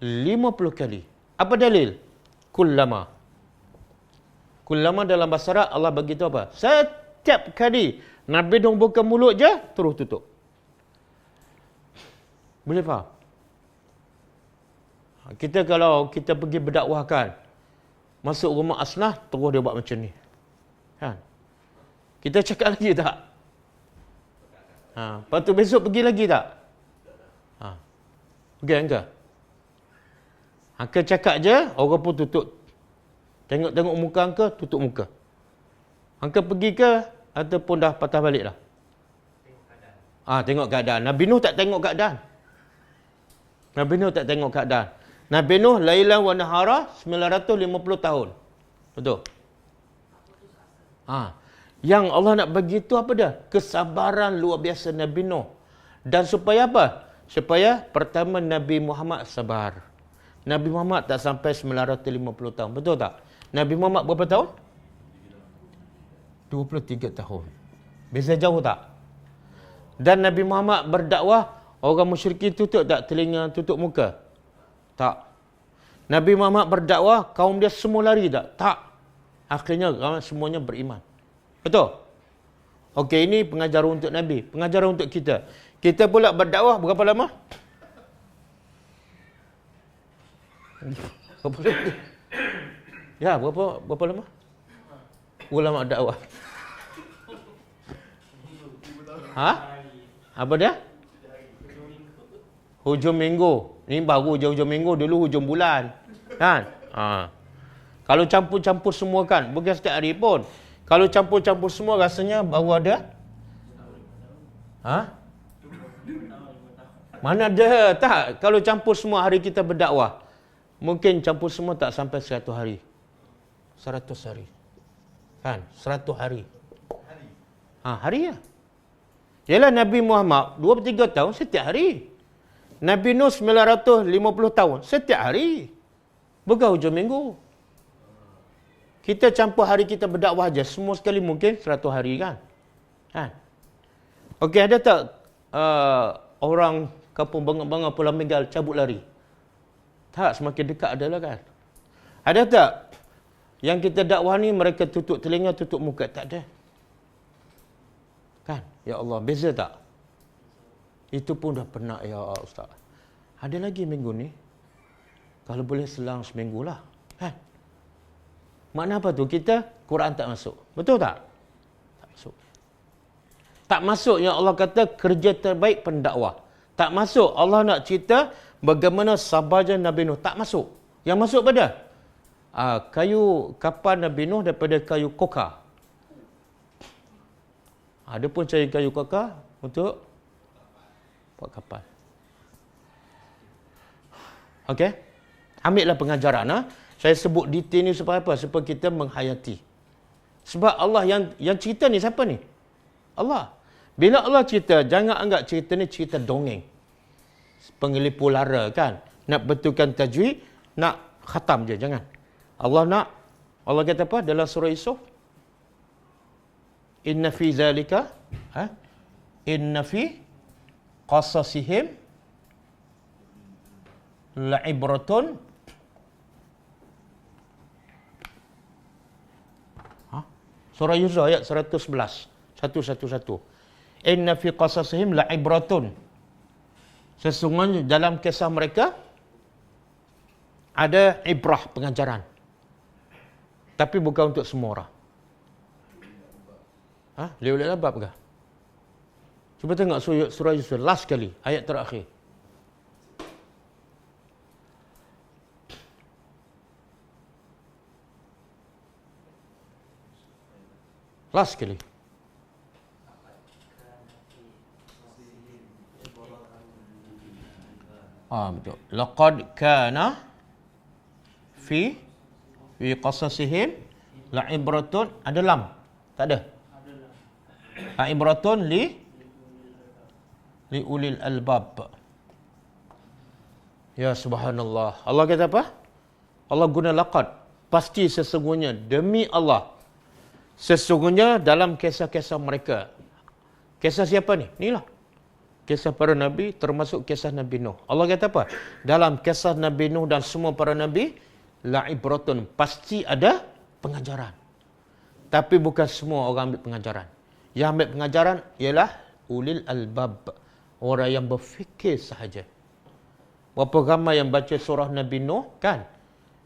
50 kali. Apa dalil? Kullama. Kullama dalam bahasa Arab Allah bagi tahu apa? Setiap kali Nabi Nuh buka mulut je, terus tutup. Boleh faham? Kita kalau kita pergi berdakwah kan, masuk rumah asnaf, terus dia buat macam ni. Kan? Kita cakap lagi tak? Lepas tu besok pergi lagi tak? Pergi enggak? Angka cakap je, orang pun tutup. Tengok-tengok muka angka, tutup muka. Angka pergi ke, ataupun dah patah balik dah? Tengok keadaan. Nabi Nuh tak tengok keadaan. Nabi Nuh tak tengok keadaan. Nabi Nuh lailan wa nahara 950 tahun. Betul? Yang Allah nak bagi tu apa dia? Kesabaran luar biasa Nabi Nuh. Dan supaya apa? Supaya pertama Nabi Muhammad sabar. Nabi Muhammad tak sampai 950 tahun. Betul tak? Nabi Muhammad berapa tahun? 23 tahun. Beza jauh tak? Dan Nabi Muhammad berdakwah, orang musyrikin tutup tak telinga, tutup muka? Tak. Nabi Muhammad berdakwah, kaum dia semua lari tak? Tak. Akhirnya semuanya beriman. Betul? Okey, ini pengajaran untuk Nabi. Pengajaran untuk kita. Kita pula berdakwah berapa lama? Berapa lama? Ya, berapa lama? Ulama dakwah. Apa dia? Hujung minggu. Ni baru hujung minggu, dulu hujung bulan. Kan? Kalau campur-campur semua kan, bukan setiap hari pun. Kalau campur-campur semua rasanya baru ada? Mana ada? Tak. Kalau campur semua hari kita berdakwah, mungkin campur semua tak sampai 100 hari. 100 hari. Kan? 100 hari. Hari ya. Yalah Nabi Muhammad 23 tahun setiap hari. Nabi Nuh 950 tahun setiap hari. Bukan hujung minggu. Kita campur hari kita berdakwah aja, semua sekali mungkin 100 hari kan? Okey, ada tak orang kampung Bangga Pulau Megal cabut lari? Tak, semakin dekat adalah kan? Ada tak yang kita dakwah ni mereka tutup telinga, tutup muka? Tak ada. Kan? Ya Allah, beza tak? Itu pun dah pernah, ya Ustaz. Ada lagi minggu ni? Kalau boleh selang seminggu lah. Kan? Makna apa tu? Kita, Quran tak masuk. Betul tak? Tak masuk. Tak masuk yang Allah kata kerja terbaik pendakwah. Tak masuk Allah nak cerita bagaimana sabarnya Nabi Nuh. Tak masuk. Yang masuk pada? Kayu kapal Nabi Nuh daripada kayu koka. Ada pun cari kayu koka untuk buat kapal. Okey? Ambillah pengajaran. Saya sebut detail ni supaya apa? Supaya kita menghayati. Sebab Allah yang cerita ni siapa ni? Allah. Bila Allah cerita, jangan anggap cerita ni cerita dongeng. Pengelipu lara kan? Nak betulkan tajwid, nak khatam je, jangan. Allah kata apa dalam surah Yusuf? Inna fi zalika inna fi qasasihim la'ibratun Surah Yusuf ayat 111. 111. Inna fi qasasihim la'ibratun. Sesungguhnya dalam kisah mereka ada ibrah, pengajaran. Tapi bukan untuk semua orang. Liulil albab ke? Cuba tengok surah Yusuf last kali, ayat terakhir. Last kali. Betul. Laqad kana fi qasasihim la'ibratun, ada lam? Tak ada. La'ibratun li ulil albab. Ya subhanallah. Allah kata apa? Allah guna laqad. Pasti sesungguhnya, demi Allah. Sesungguhnya dalam kisah-kisah mereka. Kisah siapa ni? Inilah. Kisah para Nabi, termasuk kisah Nabi Nuh. Allah kata apa? Dalam kisah Nabi Nuh dan semua para Nabi, la'ibratun, pasti ada pengajaran. Tapi bukan semua orang ambil pengajaran. Yang ambil pengajaran ialah ulil albab. Orang yang berfikir sahaja. Berapa ramai yang baca surah Nabi Nuh, kan?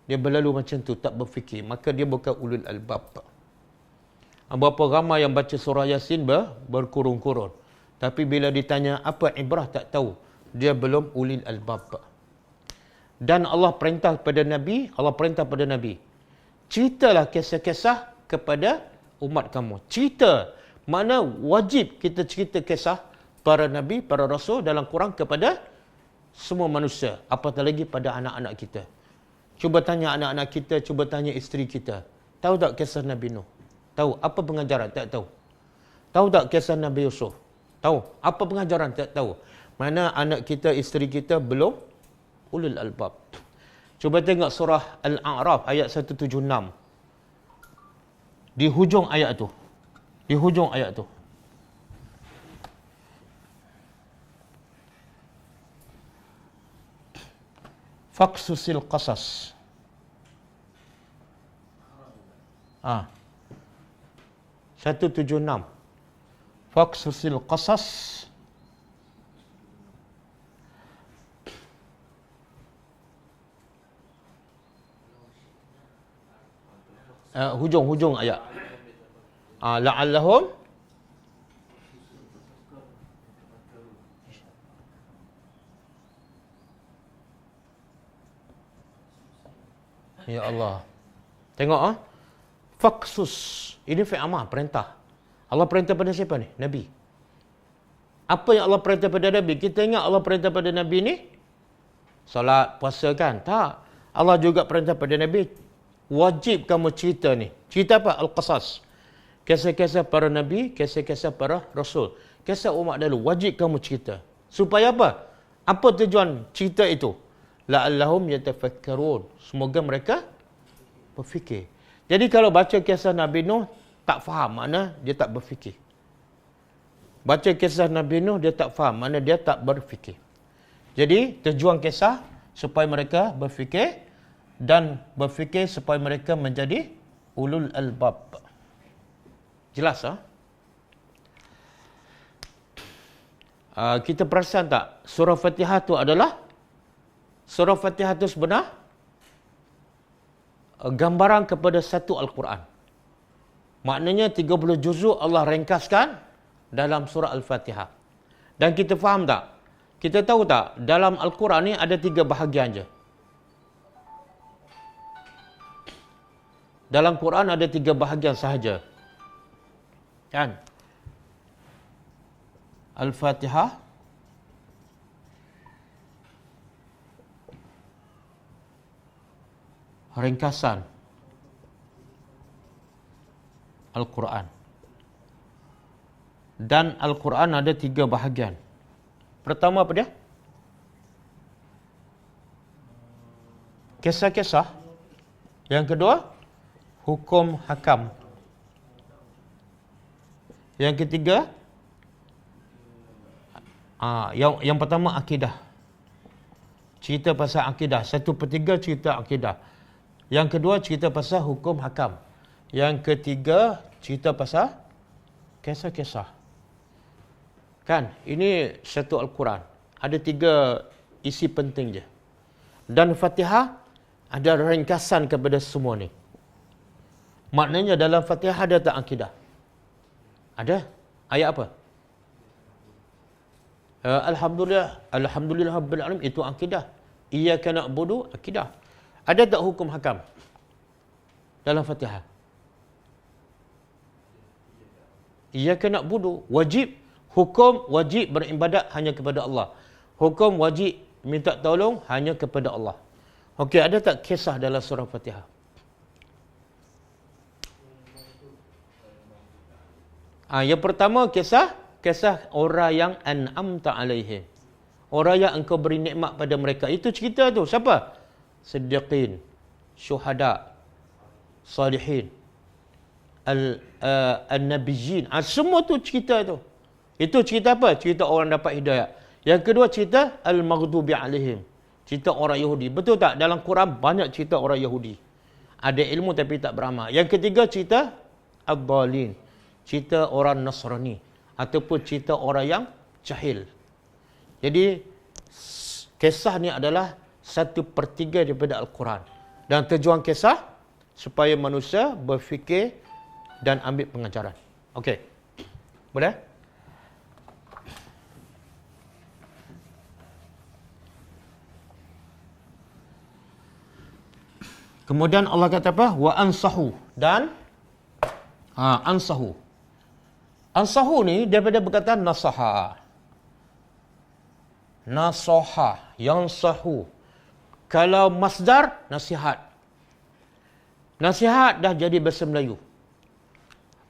Dia berlalu macam tu, tak berfikir. Maka dia bukan ulil albab. Berapa ramai yang baca surah Yasin berkurun-kurun. Tapi bila ditanya apa ibrah, tak tahu. Dia belum ulil albab. Dan Allah perintah pada Nabi, ceritalah kisah-kisah kepada umat kamu. Cerita, mana wajib kita cerita kisah para Nabi, para Rasul dalam Quran kepada semua manusia. Apatah lagi pada anak-anak kita. Cuba tanya anak-anak kita, cuba tanya isteri kita. Tahu tak kisah Nabi Nuh? Tahu. Apa pengajaran? Tak tahu. Tahu tak kisah Nabi Yusuf? Tahu. Apa pengajaran? Tak tahu. Mana anak kita, isteri kita belum ulul albab. Cuba tengok surah Al-A'raf ayat 176. Di hujung ayat tu. Faqsusil qasas. 176. Faqsusil qasas. Hujung ayat. La'allahum ya Allah. Tengok Faqsus. Ini fi'il amr, perintah. Allah perintah pada siapa ni? Nabi. Apa yang Allah perintah pada Nabi? Kita ingat Allah perintah pada Nabi ni solat, puasa kan? Tak. Allah juga perintah pada Nabi, wajib kamu cerita ni. Cerita apa? Al-Qasas. Kisah-kisah para Nabi, kisah-kisah para Rasul. Kisah umat dahulu, wajib kamu cerita. Supaya apa? Apa tujuan cerita itu? La'allahum yatafakkarun. Semoga mereka berfikir. Jadi kalau baca kisah Nabi Nuh, tak faham, mana dia tak berfikir. Baca kisah Nabi Nuh, dia tak faham, mana dia tak berfikir. Jadi, tujuan kisah supaya mereka berfikir, dan berfikir supaya mereka menjadi ulul albab. Jelas kita perasan tak? Surah Fatihah tu adalah, surah Fatihah tu sebenar gambaran kepada satu Al-Quran. Maknanya 30 juzuk Allah ringkaskan dalam surah Al-Fatihah. Dan kita faham tak? Kita tahu tak? Dalam Al-Quran ni ada 3 bahagian je. Dalam Quran ada 3 bahagian sahaja. Kan? Al-Fatihah, ringkasan Al-Quran. Dan Al-Quran ada 3 bahagian. Pertama apa dia? Kisah-kisah. Yang kedua, hukum hakam. Yang ketiga, yang pertama akidah. Cerita pasal akidah. 1/3 cerita akidah. Yang kedua cerita pasal hukum hakam. Yang ketiga cerita pasal kisah-kisah. Kan? Ini satu Al-Quran. Ada 3 isi penting je. Dan Fatihah ada ringkasan kepada semua ni. Maknanya dalam Fatihah ada tak akidah? Ada. Ayat apa? Alhamdulillah Rabbil Alamin, itu akidah. Iyyaka na'budu, akidah. Ada tak hukum hakam dalam Fatihah? Iyyaka na'budu, wajib. Hukum wajib beribadat hanya kepada Allah. Hukum wajib minta tolong hanya kepada Allah. Okey, ada tak kisah dalam surah Fatihah? Yang pertama kisah orang yang an'amta alaihim. Orang yang engkau beri nikmat pada mereka. Itu cerita tu. Siapa? Siddiqin, syuhada, salihin, al-nabiyyin. Semua tu cerita tu. Itu cerita apa? Cerita orang dapat hidayah. Yang kedua cerita al-maghdubi alaihim. Cerita orang Yahudi. Betul tak? Dalam Quran banyak cerita orang Yahudi. Ada ilmu tapi tak beramal. Yang ketiga cerita ad-dhalin. Cerita orang Nasrani. Ataupun cerita orang yang jahil. Jadi, kisah ni adalah 1/3 daripada Al-Quran. Dan tujuan kisah, supaya manusia berfikir dan ambil pengajaran. Okey. Boleh? Kemudian Allah kata apa? Wa ansahu. Dan ansahu. Ansahu ni daripada perkataan nasaha. Nasaha, yansahu. Kalau masdar, nasihat. Nasihat dah jadi bahasa Melayu.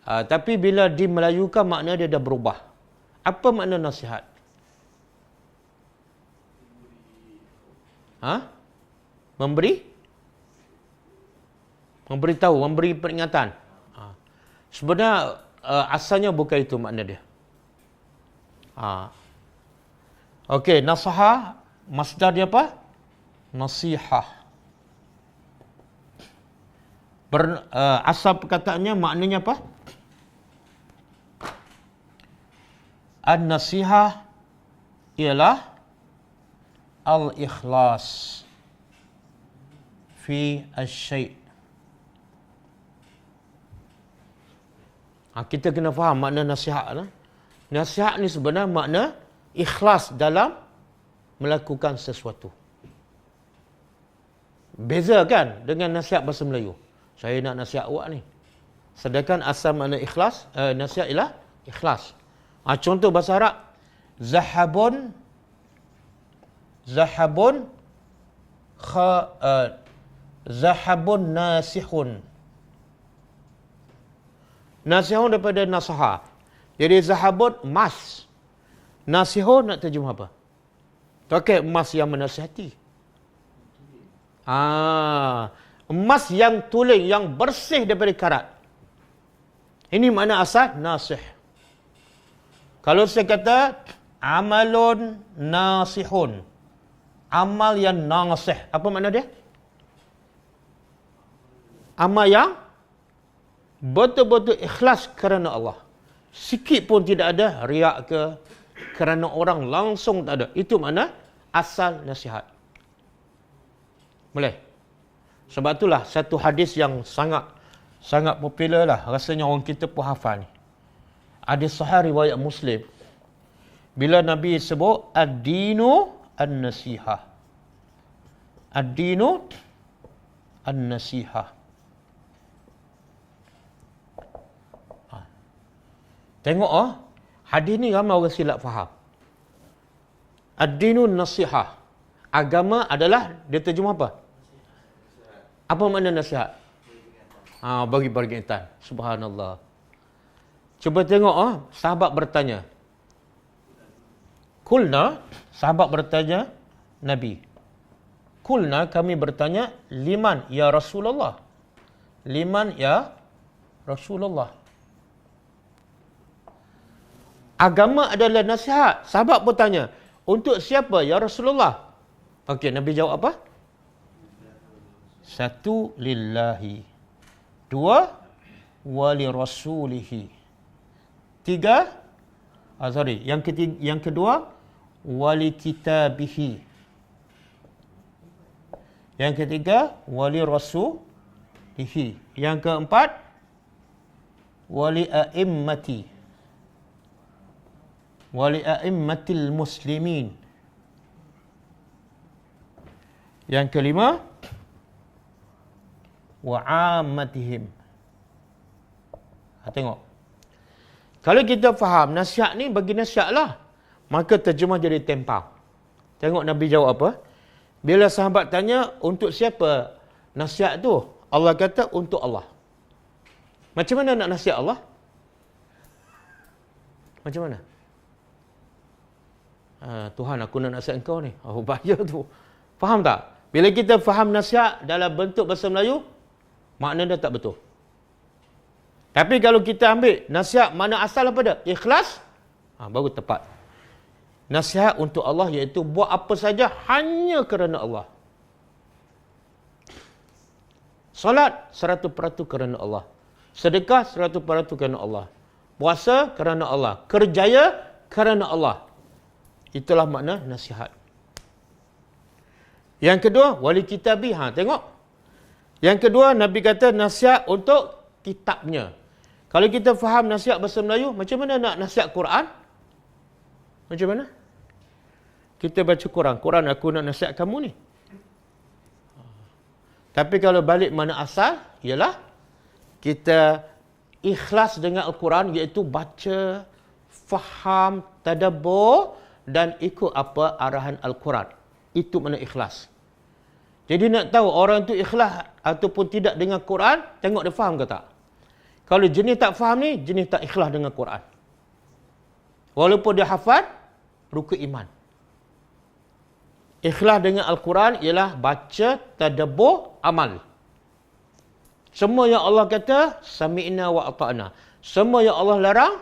Tapi bila dimelayukan makna dia dah berubah. Apa makna nasihat? Memberitahu, memberi peringatan. Sebenarnya asalnya bukan itu makna dia. Okey, nasaha, masdar dia apa? Nasihah. Asal perkataannya maknanya apa? An-nasihah ialah al-ikhlas fi asy-syai'. Kita kena faham makna nasihat. Nasihat ni sebenarnya makna ikhlas dalam melakukan sesuatu. Beza kan dengan nasihat bahasa Melayu. Saya nak nasihat awak ni. Sedangkan asal makna ikhlas, nasihat ialah ikhlas. Contoh bahasa Arab. Zahabun nasihun. Nasihun daripada nasaha. Jadi zahabun emas. Nasihun nak terjemah apa? Okey, emas yang menasihati. Emas yang tulen, yang bersih daripada karat. Ini makna asal nasih. Kalau saya kata amalun nasihun. Amal yang nasih. Apa makna dia? Amal yang betul-betul ikhlas kerana Allah. Sikit pun tidak ada riak ke, kerana orang langsung tak ada. Itu makna asal nasihat. Boleh? Sebab itulah satu hadis yang sangat popular lah. Rasanya orang kita pun hafal ni. Ada sahih riwayat Muslim. Bila Nabi sebut ad-dinu an-nasihah. Ad-dinu an-nasihah. Tengok hadis ni ramai orang silap faham. Ad-dinu nasihah. Agama adalah, dia terjemah apa? Apa makna nasihat? Bagi peringatan. Subhanallah. Cuba tengok sahabat bertanya. Kulna, sahabat bertanya Nabi. Kulna, kami bertanya, liman ya Rasulullah. Liman ya Rasulullah. Agama adalah nasihat. Sahabat bertanya, untuk siapa ya Rasulullah? Okey, Nabi jawab apa? Satu, lillahi. Dua, wa li rasulihi. Tiga, yang kedua, wa li kitabihi. Yang ketiga, wa li rasulihi. Yang keempat, wa li a'immati. Wa li a'immatil muslimin. Yang kelima, wa ammatihim. Tengok. Kalau kita faham nasihat ni bagi nasihat lah, maka terjemah jadi tempang. Tengok Nabi jawab apa? Bila sahabat tanya, untuk siapa nasihat tu? Allah kata, untuk Allah. Macam mana nak nasihat Allah? Macam mana? Tuhan, aku nak nasihat engkau ni. Oh, bahaya tu. Faham tak? Bila kita faham nasihat dalam bentuk bahasa Melayu, makna dia tak betul. Tapi kalau kita ambil nasihat mana asal apa dia? Ikhlas, baru tepat. Nasihat untuk Allah iaitu buat apa saja hanya kerana Allah. Solat 100% kerana Allah. Sedekah 100% kerana Allah. Puasa kerana Allah. Kerjaya kerana Allah. Itulah makna nasihat. Yang kedua, wali kitabi. Tengok. Yang kedua, Nabi kata nasihat untuk kitabnya. Kalau kita faham nasihat bahasa Melayu, macam mana nak nasihat Quran? Macam mana? Kita baca Quran. Quran, aku nak nasihat kamu ni. Tapi kalau balik mana asal, ialah kita ikhlas dengan Al-Quran, iaitu baca, faham, tadabbur dan ikut apa arahan Al-Quran. Itu mana ikhlas. Jadi nak tahu orang tu ikhlas ataupun tidak dengan Quran, tengok dia faham ke tak? Kalau jenis tak faham ni, jenis tak ikhlas dengan Quran. Walaupun dia hafal, rukun iman. Ikhlas dengan Al-Quran ialah baca, tadabbur, amal. Semua yang Allah kata, sami'na wa ata'na. Semua yang Allah larang,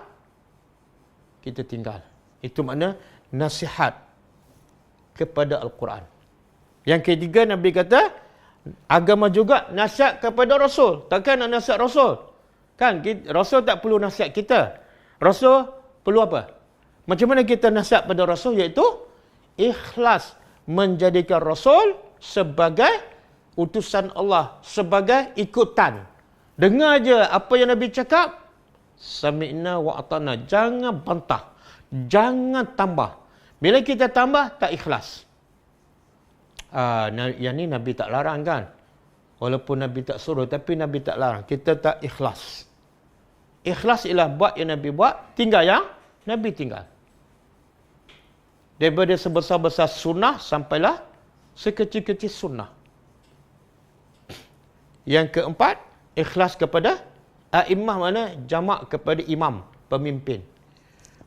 kita tinggal. Itu makna nasihat kepada Al-Quran. Yang ketiga, Nabi kata, agama juga nasihat kepada Rasul. Takkan nak nasihat Rasul? Kan, Rasul tak perlu nasihat kita. Rasul perlu apa? Macam mana kita nasihat pada Rasul? Iaitu, ikhlas menjadikan Rasul sebagai utusan Allah, sebagai ikutan. Dengar je apa yang Nabi cakap, sami'na wa ata'na. Jangan bantah, jangan tambah. Bila kita tambah, tak ikhlas. Yang ni Nabi tak larang kan? Walaupun Nabi tak suruh, tapi Nabi tak larang. Kita tak ikhlas. Ikhlas ialah buat yang Nabi buat, tinggal yang Nabi tinggal. Daripada sebesar-besar sunnah, sampailah sekecil-kecil sunnah. Yang keempat, ikhlas kepada a'immah, mana jamak kepada imam, pemimpin.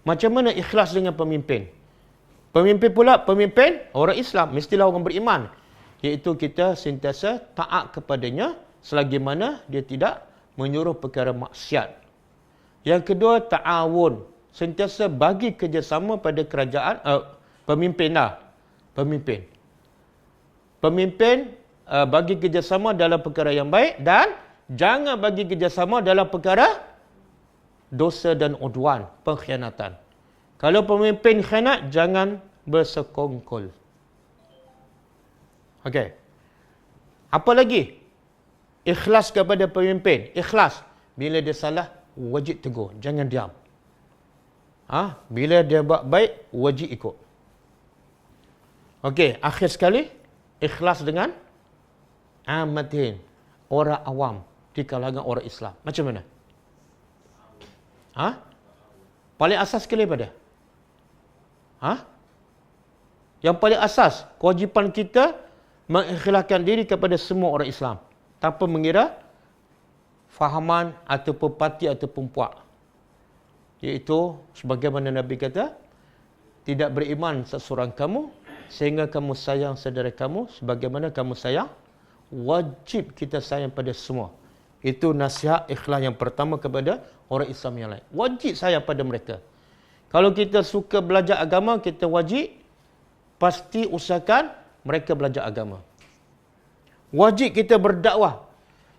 Macam mana ikhlas dengan pemimpin? Pemimpin pula, pemimpin orang Islam, mestilah orang beriman. Iaitu kita sentiasa taat kepadanya selagi mana dia tidak menyuruh perkara maksiat. Yang kedua, ta'awun. Sentiasa bagi kerjasama pada kerajaan, pemimpin lah. Pemimpin. Pemimpin bagi kerjasama dalam perkara yang baik dan jangan bagi kerjasama dalam perkara dosa dan udwan, pengkhianatan. Kalau pemimpin khianat, jangan bersekongkol. Okey. Apa lagi? Ikhlas kepada pemimpin. Ikhlas. Bila dia salah, wajib tegur. Jangan diam. Bila dia buat baik, wajib ikut. Okey, akhir sekali, ikhlas dengan amatin, orang awam di kalangan orang Islam. Macam mana? Paling asas sekali pada? Yang paling asas, kewajipan kita mengikhlaskan diri kepada semua orang Islam tanpa mengira fahaman ataupun parti ataupun puak. Iaitu sebagaimana Nabi kata, tidak beriman seseorang kamu sehingga kamu sayang saudara kamu sebagaimana kamu sayang. Wajib kita sayang pada semua. Itu nasihat ikhlas yang pertama kepada orang Islam yang lain. Wajib sayang pada mereka. Kalau kita suka belajar agama, kita wajib pasti usahakan mereka belajar agama. Wajib kita berdakwah.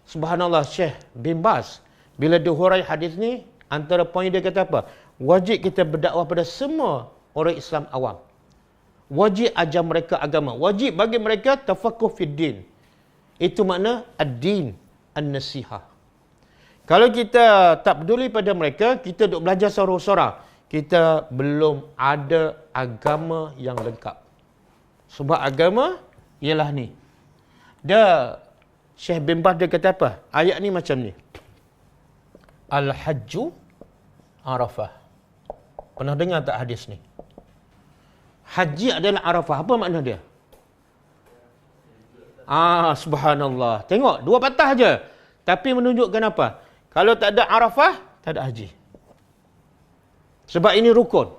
Subhanallah, Syekh bin Baz Bila dihurai hadis ni, antara poin dia kata apa? Wajib kita berdakwah pada semua orang Islam awam. Wajib ajar mereka agama. Wajib bagi mereka tafaqquh fid din. Itu makna ad-din, an-nasihah. Kalau kita tak peduli pada mereka, kita duk belajar sorang-sorang, kita belum ada agama yang lengkap. Sebab agama ialah ni. Dia Syekh bin Baz dia kata apa? Ayat ni macam ni. Al-Hajju Arafah. Pernah dengar tak hadis ni? Haji adalah Arafah. Apa makna dia? Subhanallah. Tengok, dua patah je. Tapi menunjukkan apa? Kalau tak ada Arafah, tak ada haji. Sebab ini rukun.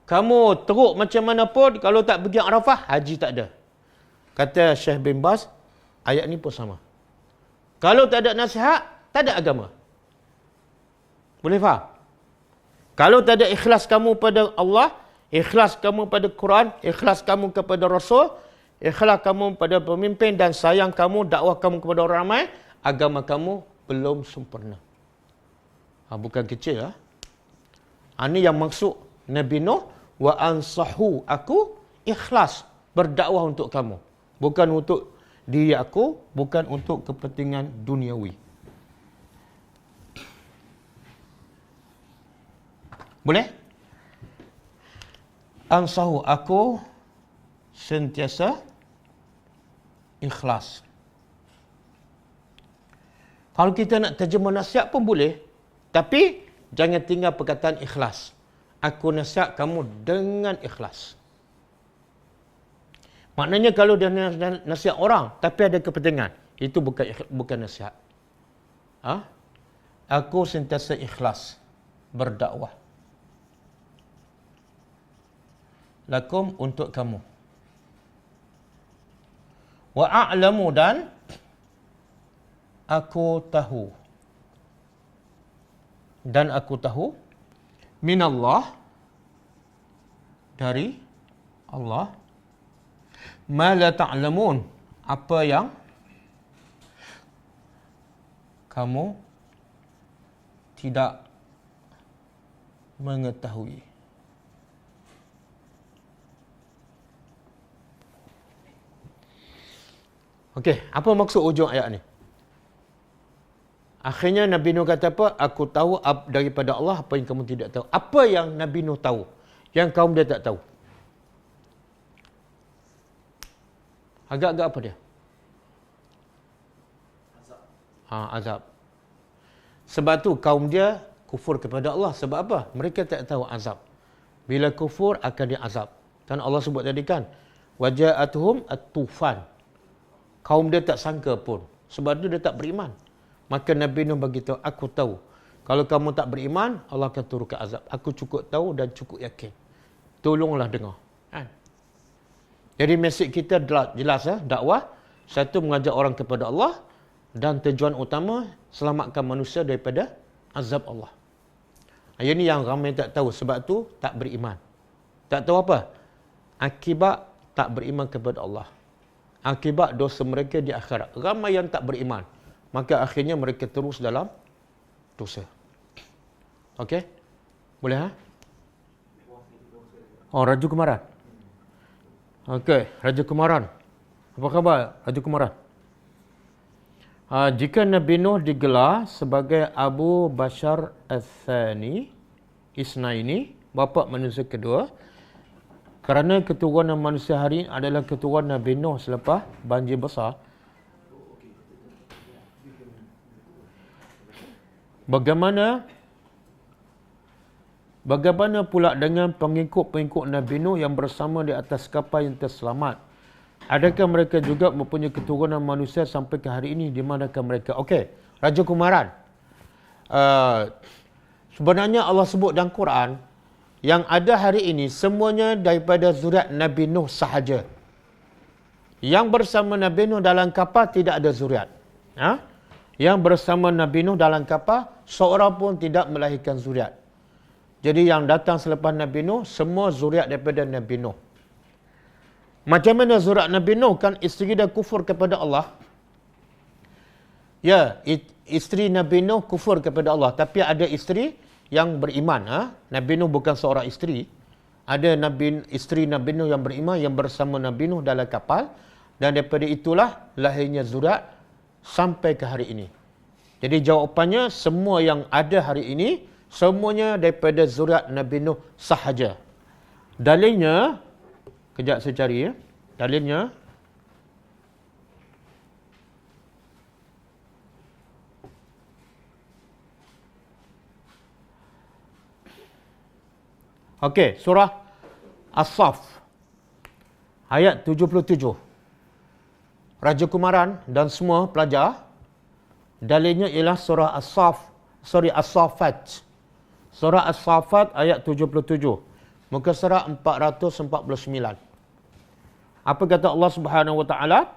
Kamu teruk macam mana pun, kalau tak pergi Arafah, haji tak ada. Kata Syekh bin Baz, ayat ni pun sama. Kalau tak ada nasihat, tak ada agama. Boleh faham? Kalau tak ada ikhlas kamu pada Allah, ikhlas kamu pada Quran, ikhlas kamu kepada Rasul, ikhlas kamu pada pemimpin dan sayang kamu, dakwah kamu kepada orang ramai, agama kamu belum sempurna. Bukan kecil. Ini yang maksud Nabi Nuh, wa ansahu, aku ikhlas berdakwah untuk kamu. Bukan untuk diri aku, bukan untuk kepentingan duniawi. Boleh? Ansahu, aku sentiasa ikhlas. Kalau kita nak terjemah nasihat pun boleh. Tapi, jangan tinggal perkataan ikhlas. Aku nasihat kamu dengan ikhlas. Maknanya kalau dia nasihat orang, tapi ada kepentingan, itu bukan nasihat. Aku sentiasa ikhlas berdakwah. Lakum, untuk kamu. Wa a'lamu, dan aku tahu. Dan aku tahu minallah, dari Allah, ma la ta'lamun, apa yang kamu tidak mengetahui. Okey, apa maksud ujung ayat ni? Akhirnya Nabi Nuh kata apa? Aku tahu daripada Allah apa yang kamu tidak tahu. Apa yang Nabi Nuh tahu yang kaum dia tak tahu? Agak-agak apa dia? Azab. Sebab tu kaum dia kufur kepada Allah. Sebab apa? Mereka tak tahu azab. Bila kufur akan diazab. Dan Allah sebut tadi kan, waja'atuhum at-tufan. Kaum dia tak sangka pun. Sebab tu dia tak beriman. Maka Nabi Nuh beritahu, aku tahu. Kalau kamu tak beriman, Allah akan turunkan azab. Aku cukup tahu dan cukup yakin. Tolonglah dengar. Jadi mesej kita jelas, dakwah. Satu, mengajak orang kepada Allah. Dan tujuan utama, selamatkan manusia daripada azab Allah. Ini yang ramai tak tahu. Sebab tu tak beriman. Tak tahu apa? Akibat tak beriman kepada Allah. Akibat dosa mereka di akhirat. Ramai yang tak beriman. Maka akhirnya mereka terus dalam dosa. Okey? Boleh? Raja Kemaran. Okey, Raja Kemaran. Apa khabar Raja Kemaran? Jika Nabi Nuh digelar sebagai Abu Bashar Al-Thani, Isnaini, bapa manusia kedua, kerana keturunan manusia hari ini adalah keturunan Nabi Nuh selepas banjir besar. Bagaimana pula dengan pengikut-pengikut Nabi Nuh yang bersama di atas kapal yang terselamat? Adakah mereka juga mempunyai keturunan manusia sampai ke hari ini? Di manakah mereka? Okey, Raja Kumaran. Sebenarnya Allah sebut dalam Quran, yang ada hari ini semuanya daripada zuriat Nabi Nuh sahaja. Yang bersama Nabi Nuh dalam kapal tidak ada zuriat. Yang bersama Nabi Nuh dalam kapal, seorang pun tidak melahirkan zuriat. Jadi yang datang selepas Nabi Nuh, semua zuriat daripada Nabi Nuh. Macam mana zuriat Nabi Nuh? Kan isteri dia kufur kepada Allah. Ya, isteri Nabi Nuh kufur kepada Allah. Tapi ada isteri yang beriman. Nabi Nuh bukan seorang isteri. Ada isteri Nabi Nuh yang beriman, yang bersama Nabi Nuh dalam kapal. Dan daripada itulah lahirnya zuriat sampai ke hari ini. Jadi jawapannya, semua yang ada hari ini, semuanya daripada zuriat Nabi Nuh sahaja. Dalilnya, kejap saya cari ya. Dalilnya, okey, surah As-Saff ayat 77. Raja Kumaran dan semua pelajar, dalilnya ialah surah As-Saffat. Surah As-Saffat ayat 77. Muka surat 449. Apa kata Allah Subhanahu wa taala?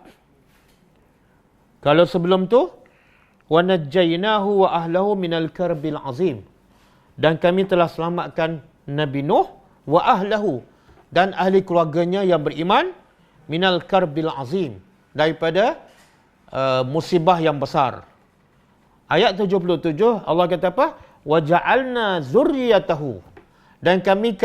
Kalau sebelum tu, wa najjaynahu wa ahlahu minal karbil azim. Dan kami telah selamatkan Nabi Nuh wa ahlahu, dan ahli keluarganya yang beriman, minal karbil azim, daripada musibah yang besar. Ayat 77 Allah kata apa? Wa ja'alna zurriyatahu, dan kami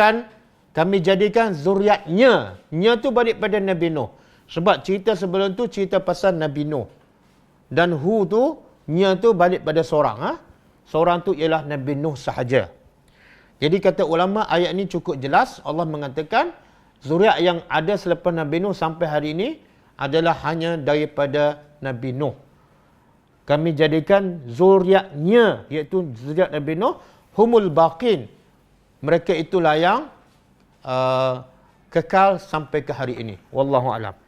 jadikan zuriatnya. Nya tu balik pada Nabi Nuh. Sebab cerita sebelum tu cerita pasal Nabi Nuh. Dan hu tu, nya tu balik pada seorang. Seorang tu ialah Nabi Nuh sahaja. Jadi kata ulama, ayat ni cukup jelas. Allah mengatakan zuriat yang ada selepas Nabi Nuh sampai hari ini adalah hanya daripada Nabi Nuh. Kami jadikan zuriatnya, iaitu zuriat Nabi Nuh, humul baqin. Mereka itulah yang kekal sampai ke hari ini. Wallahu a'lam.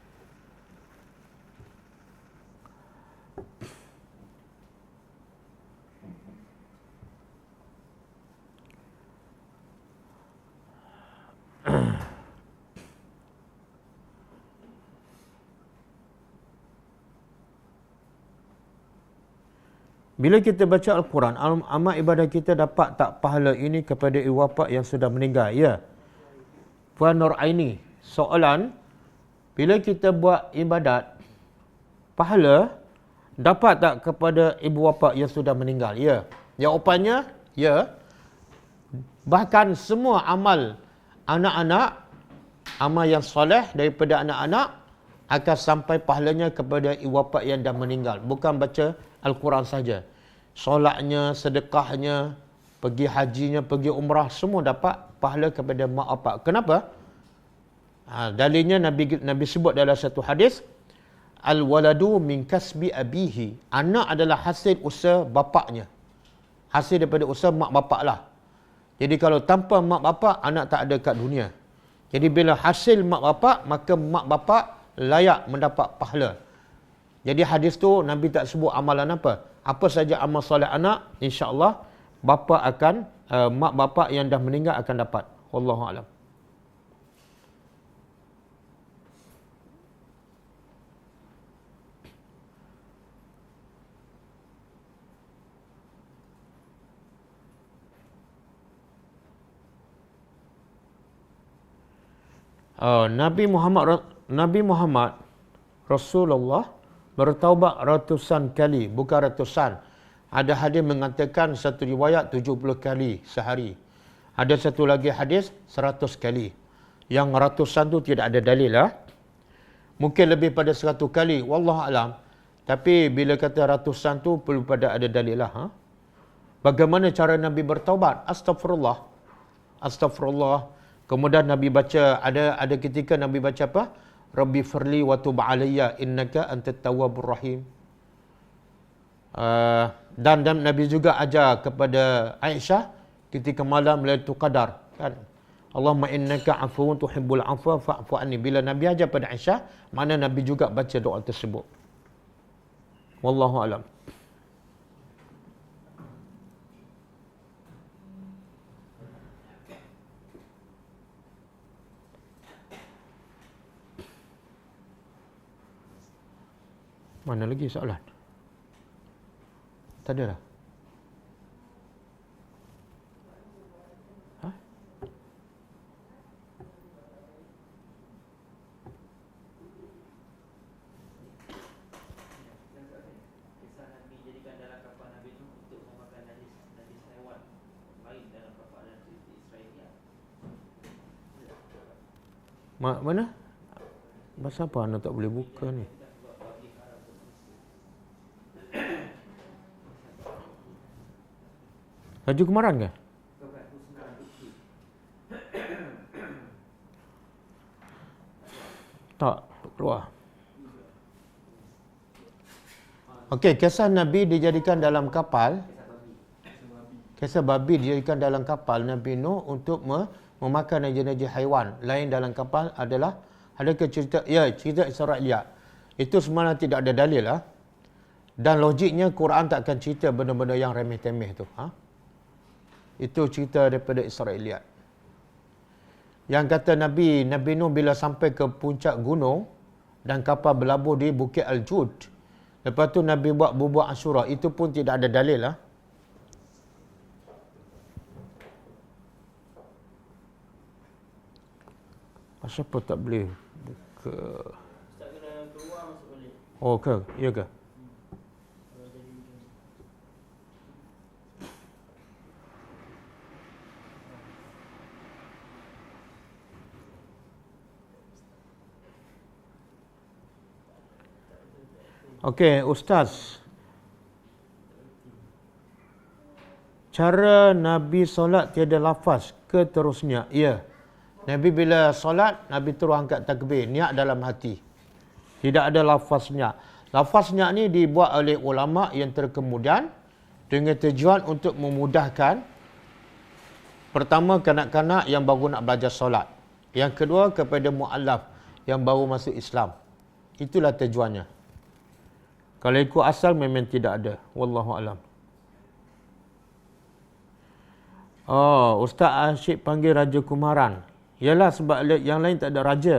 Bila kita baca Al-Quran, amal ibadah kita dapat tak pahala ini kepada ibu bapa yang sudah meninggal? Ya. Puan Nur Aini, soalan, bila kita buat ibadat, pahala dapat tak kepada ibu bapa yang sudah meninggal? Ya. Jawapannya, ya. Bahkan semua amal anak-anak, amal yang soleh daripada anak-anak, akan sampai pahalanya kepada ibu bapa yang dah meninggal. Bukan baca Al-Quran saja. Solatnya, sedekahnya, pergi hajinya, pergi umrah, semua dapat pahala kepada mak bapak. Kenapa? Dalilnya Nabi sebut dalam satu hadis, al-waladu min kasbi abihi. Anak adalah hasil usaha bapaknya. Hasil daripada usaha mak bapak lah. Jadi kalau tanpa mak bapak, anak tak ada kat dunia. Jadi bila hasil mak bapak, maka mak bapak layak mendapat pahala. Jadi hadis tu Nabi tak sebut amalan apa. Apa saja amal soleh anak, insya-Allah bapa akan mak bapa yang dah meninggal akan dapat. Wallahu a'lam. Nabi Muhammad Rasulullah bertaubat ratusan kali, bukan ratusan. Ada hadis mengatakan satu riwayat 70 kali sehari. Ada satu lagi hadis 100 kali. Yang ratusan tu tidak ada dalil lah. Mungkin lebih pada 100 kali, wallahu alam. Tapi bila kata ratusan tu perlu pada ada dalil lah. Bagaimana cara Nabi bertaubat? Astagfirullah. Astagfirullah. Kemudian Nabi baca, ada ketika Nabi baca apa? Rabbi firli wa tub alayya innaka antat tawwabur rahim. Dan Nabi juga ajar kepada Aisyah ketika malam Lailatul Qadar, kan? Allahumma innaka afuwun tuhibbul afwa fa'fu anni. Bila Nabi ajar pada Aisyah, mana Nabi juga baca doa tersebut. Wallahu alam. Mana lagi soalan? Tak ada dah. Mana? Bahasa apa anak tak boleh buka ni? Baju kemaran ke? Tak keluar. Okey, kisah Nabi dijadikan dalam kapal. Kisah babi dijadikan dalam kapal Nabi Nuh untuk memakan najis-najis haiwan. Lain dalam kapal adalah adakah cerita? Ya, cerita Israiliyat. Itu sebenarnya tidak ada dalil lah. Dan logiknya Quran tak akan cerita benda-benda yang remeh-temeh tu. Itu cerita daripada Israiliyat. Yang kata Nabi Nuh bila sampai ke puncak gunung dan kapal berlabuh di Bukit Al-Jud. Lepas tu Nabi buat bubur Ashura. Itu pun tidak ada dalil lah. Siapa tak boleh buka? Ustaz kena keluar masuk balik. Oh ke? Ya ke? Okey, Ustaz. Cara Nabi solat tiada lafaz ke terusnya? Ya. Nabi bila solat, Nabi terus angkat takbir, niat dalam hati. Tidak ada lafaznya. Lafaznya ni dibuat oleh ulama yang terkemudian dengan tujuan untuk memudahkan pertama kanak-kanak yang baru nak belajar solat. Yang kedua kepada mu'allaf yang baru masuk Islam. Itulah tujuannya. Kalau ikut asal memang tidak ada. Wallahu alam. Oh, Ustaz Asyik panggil Raja Kumaran. Yalah sebab yang lain tak ada raja.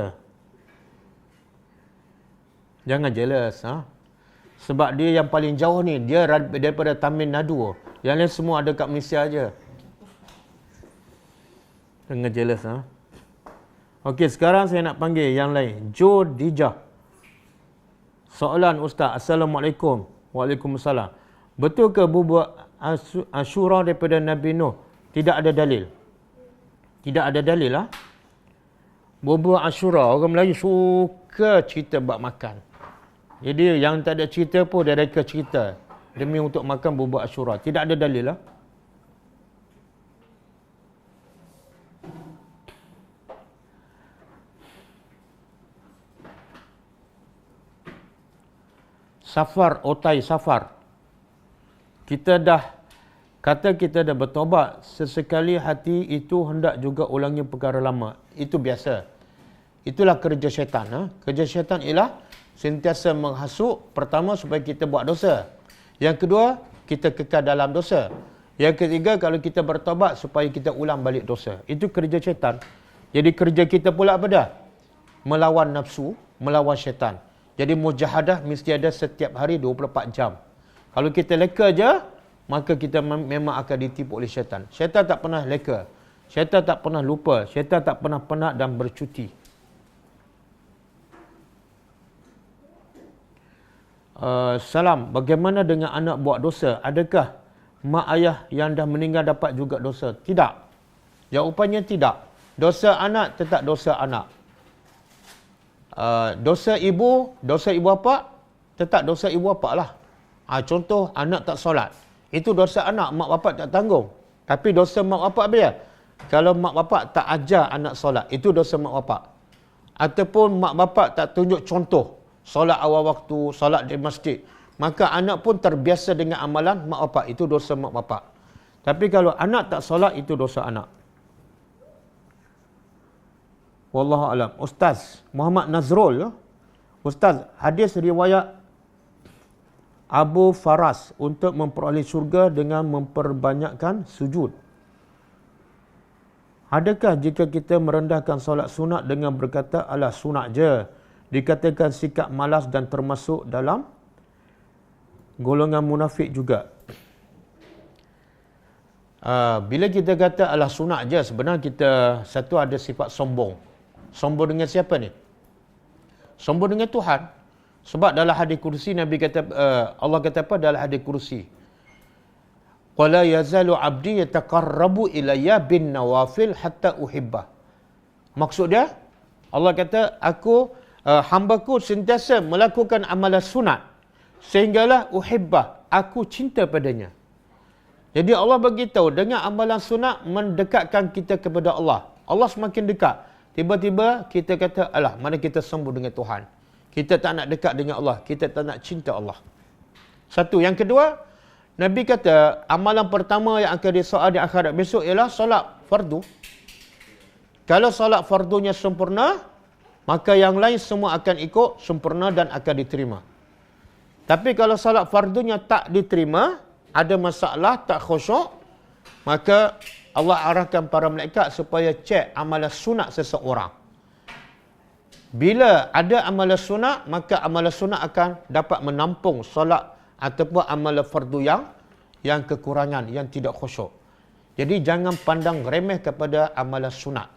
Jangan jealous. Sebab dia yang paling jauh ni. Dia daripada Tamil Nadu. Yang lain semua ada kat Malaysia aja. Jangan jealous. Okey, sekarang saya nak panggil yang lain. Jodijah. Soalan Ustaz. Assalamualaikum. Waalaikumsalam. Betul ke bubur Ashura daripada Nabi Nuh? Tidak ada dalil. Tidak ada dalil lah. Bubur Ashura, orang Melayu suka cerita bab makan. Jadi yang tak ada cerita pun dia reka cerita demi untuk makan bubur Ashura. Tidak ada dalil lah. Safar, otai safar. Kita dah bertobat, sesekali hati itu hendak juga ulangi perkara lama. Itu biasa. Itulah kerja syaitan. Kerja syaitan ialah sentiasa menghasut. Pertama, supaya kita buat dosa. Yang kedua, kita kekal dalam dosa. Yang ketiga, kalau kita bertobat, supaya kita ulang balik dosa. Itu kerja syaitan. Jadi kerja kita pula apa dah? Melawan nafsu, melawan syaitan. Jadi mujahadah mesti ada setiap hari 24 jam. Kalau kita leka je, maka kita memang akan ditipu oleh syaitan. Syaitan tak pernah leka. Syaitan tak pernah lupa. Syaitan tak pernah penat dan bercuti. Salam. Bagaimana dengan anak buat dosa? Adakah mak ayah yang dah meninggal dapat juga dosa? Tidak. Jawapannya tidak. Dosa anak tetap dosa anak. Dosa ibu bapa tetap dosa ibu bapa lah. Contoh anak tak solat. Itu dosa anak, mak bapak tak tanggung. Tapi dosa mak bapak apa ya? Kalau mak bapak tak ajar anak solat, itu dosa mak bapak. Ataupun mak bapak tak tunjuk contoh solat awal waktu, solat di masjid, maka anak pun terbiasa dengan amalan mak bapak. Itu dosa mak bapak. Tapi kalau anak tak solat, itu dosa anak. Wallahu alam. Ustaz Muhammad Nazrul, Ustaz, hadis riwayat Abu Faras untuk memperoleh syurga dengan memperbanyakkan sujud. Adakah jika kita merendahkan solat sunat dengan berkata, alah sunat je, dikatakan sikap malas dan termasuk dalam golongan munafik juga? Bila kita kata alah sunat je, sebenarnya kita satu ada sifat sombong. Sombong dengan siapa ni? Sombong dengan Tuhan. Sebab dalam hadis kursi Nabi kata, Allah kata apa dalam hadis kursi? Qala yazalu abdi yataqarrabu ilayya bin nawafil hatta uhibbah. Maksud dia, Allah kata, aku hambaku sentiasa melakukan amalan sunat sehinggalah uhibbah, aku cinta padanya. Jadi Allah beritahu dengan amalan sunat mendekatkan kita kepada Allah. Allah semakin dekat. Tiba-tiba kita kata, alah, mana kita sembuh dengan Tuhan. Kita tak nak dekat dengan Allah. Kita tak nak cinta Allah. Satu. Yang kedua, Nabi kata, amalan pertama yang akan disoal di akhirat besok ialah solat fardu. Kalau solat fardunya sempurna, maka yang lain semua akan ikut sempurna dan akan diterima. Tapi kalau solat fardunya tak diterima, ada masalah, tak khusyuk, maka Allah arahkan para malaikat supaya cek amalan sunat seseorang. Bila ada amalan sunat, maka amalan sunat akan dapat menampung solat ataupun amalan fardu yang kekurangan, yang tidak khusyuk. Jadi jangan pandang remeh kepada amalan sunat.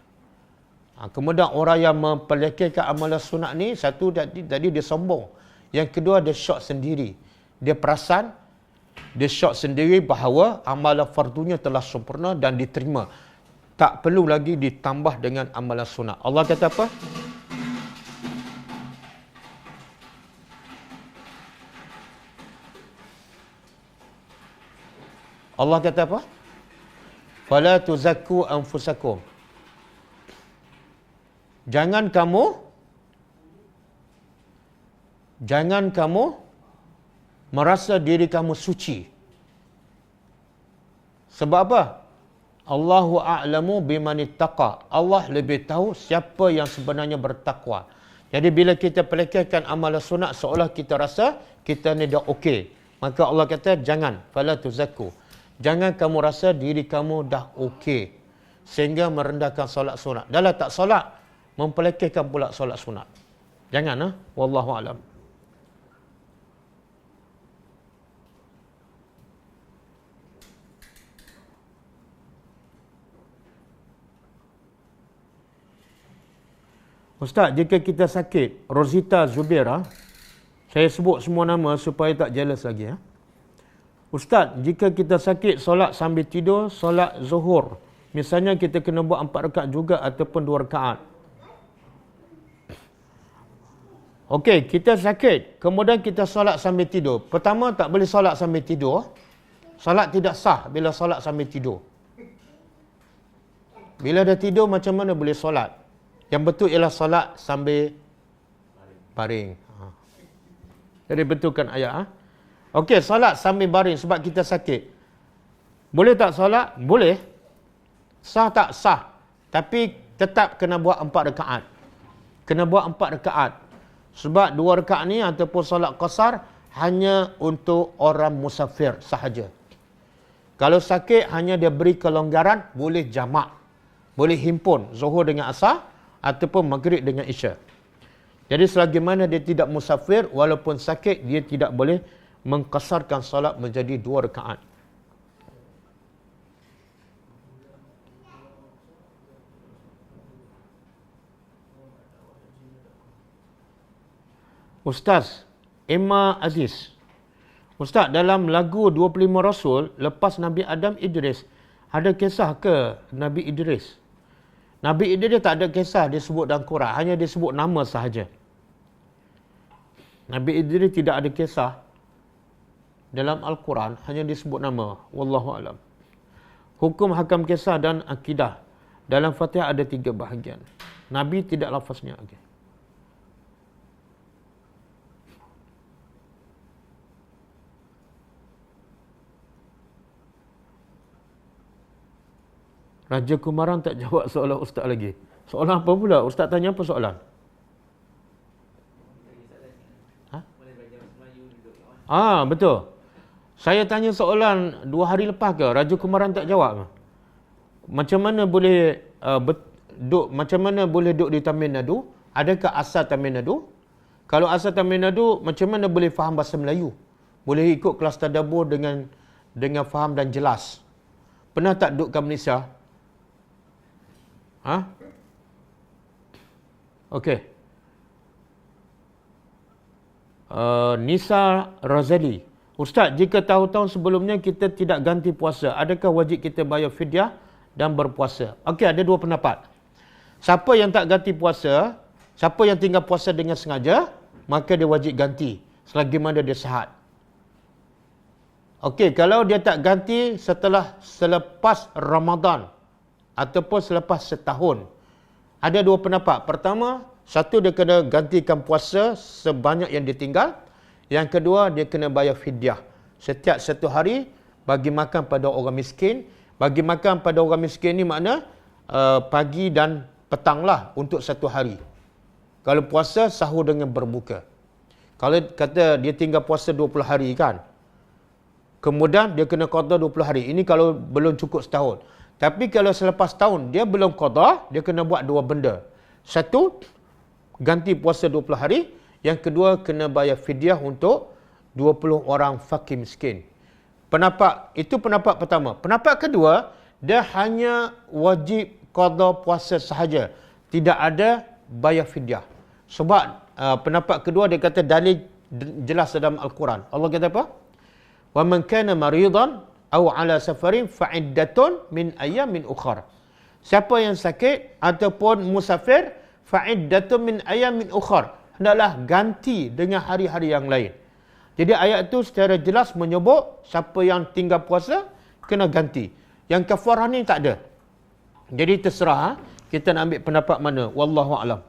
Kemudian orang yang mempelekehkan amalan sunat ni, satu tadi dia sombong. Yang kedua dia syok sendiri. Dia perasan, dia syok sendiri bahawa amalan fardunya telah sempurna dan diterima. Tak perlu lagi ditambah dengan amalan sunat. Allah kata apa? Allah kata apa? Fala tuzakku anfusakum. Jangan kamu merasa diri kamu suci. Sebab apa? Allahu a'lamu bimanittaqa. Allah lebih tahu siapa yang sebenarnya bertakwa. Jadi bila kita pelekehkan amalan sunat seolah kita rasa kita ni dah okey. Maka Allah kata jangan, fala tuzakku. Jangan kamu rasa diri kamu dah okey sehingga merendahkan solat sunat. Dalam tak solat, mempelekehkan pula solat sunat. Jangan, wallahu a'lam. Ustaz, jika kita sakit, Rosita Zubaira, saya sebut semua nama supaya tak jealous lagi. Ustaz, jika kita sakit solat sambil tidur, solat zuhur, misalnya kita kena buat 4 rakaat juga ataupun 2 rakaat. Okey, kita sakit, kemudian kita solat sambil tidur. Pertama, tak boleh solat sambil tidur. Solat tidak sah bila solat sambil tidur. Bila dah tidur, macam mana boleh solat? Yang betul ialah solat sambil baring. Jadi betulkan ayat. Okey, solat sambil baring sebab kita sakit. Boleh tak solat? Boleh. Sah tak? Sah. Tapi tetap kena buat 4 rakaat. Kena buat 4 rakaat. Sebab 2 rakaat ni ataupun solat qasar hanya untuk orang musafir sahaja. Kalau sakit hanya dia beri kelonggaran, boleh jamak. Boleh himpun zuhur dengan asar ataupun maghrib dengan isya. Jadi selagi mana dia tidak musafir, walaupun sakit, dia tidak boleh mengqasarkan salat menjadi 2 rakaat. Ustaz, Emma Aziz. Ustaz, dalam lagu 25 Rasul, lepas Nabi Adam Idris, ada kisah ke Nabi Idris? Nabi Idris tak ada kisah disebut dalam Quran, hanya disebut nama sahaja. Nabi Idris tidak ada kisah dalam Al-Quran, hanya disebut nama. Wallahu alam. Hukum hakam kisah dan akidah. Dalam Fatihah ada 3 bahagian. Nabi tidak lafaznya. Okay. Raja Kumaran tak jawab soalan Ustaz lagi. Soalan apa pula? Ustaz tanya apa soalan? Betul. Saya tanya soalan 2 hari lepas ke? Raja Kumaran tak jawab. Macam mana boleh duduk di Tamil Nadu? Adakah asal Tamil Nadu? Kalau asal Tamil Nadu, macam mana boleh faham bahasa Melayu? Boleh ikut kelas tadabbur dengan faham dan jelas. Pernah tak duduk kat Malaysia? Okey. Nisa Razali. Ustaz, jika tahun-tahun sebelumnya kita tidak ganti puasa, adakah wajib kita bayar fidyah dan berpuasa? Okey, ada 2 pendapat. Siapa yang tak ganti puasa, Siapa yang tinggal puasa dengan sengaja, maka dia wajib ganti selagi mana dia sihat. Okey, kalau dia tak ganti selepas Ramadan ataupun selepas setahun, ada dua pendapat. Pertama, satu dia kena gantikan puasa sebanyak yang ditinggal. Yang kedua, dia kena bayar fidyah. Setiap satu hari bagi makan pada orang miskin. Bagi makan pada orang miskin ni makna pagi dan petang lah untuk satu hari. Kalau puasa, sahur dengan berbuka. Kalau kata dia tinggal puasa 20 hari kan, kemudian dia kena qada 20 hari. Ini kalau belum cukup setahun. Tapi kalau selepas tahun dia belum qada, dia kena buat dua benda. Satu, ganti puasa 20 hari. Yang kedua, kena bayar fidyah untuk 20 orang fakir miskin. Itu pendapat pertama. Pendapat kedua, dia hanya wajib qada puasa sahaja. Tidak ada bayar fidyah. Sebab pendapat kedua dia kata dalil jelas dalam Al-Quran. Allah kata apa? Wa man kana maridan aw ala safarin fa iddatun min ayamin ukhra. Siapa yang sakit ataupun musafir fa iddatun min ayamin ukhra, hendaklah ganti dengan hari-hari yang lain. Jadi ayat itu secara jelas menyebut siapa yang tinggal puasa kena ganti. Yang kafarah ni tak ada. Jadi terserah kita nak ambil pendapat mana. Wallahu a'lam.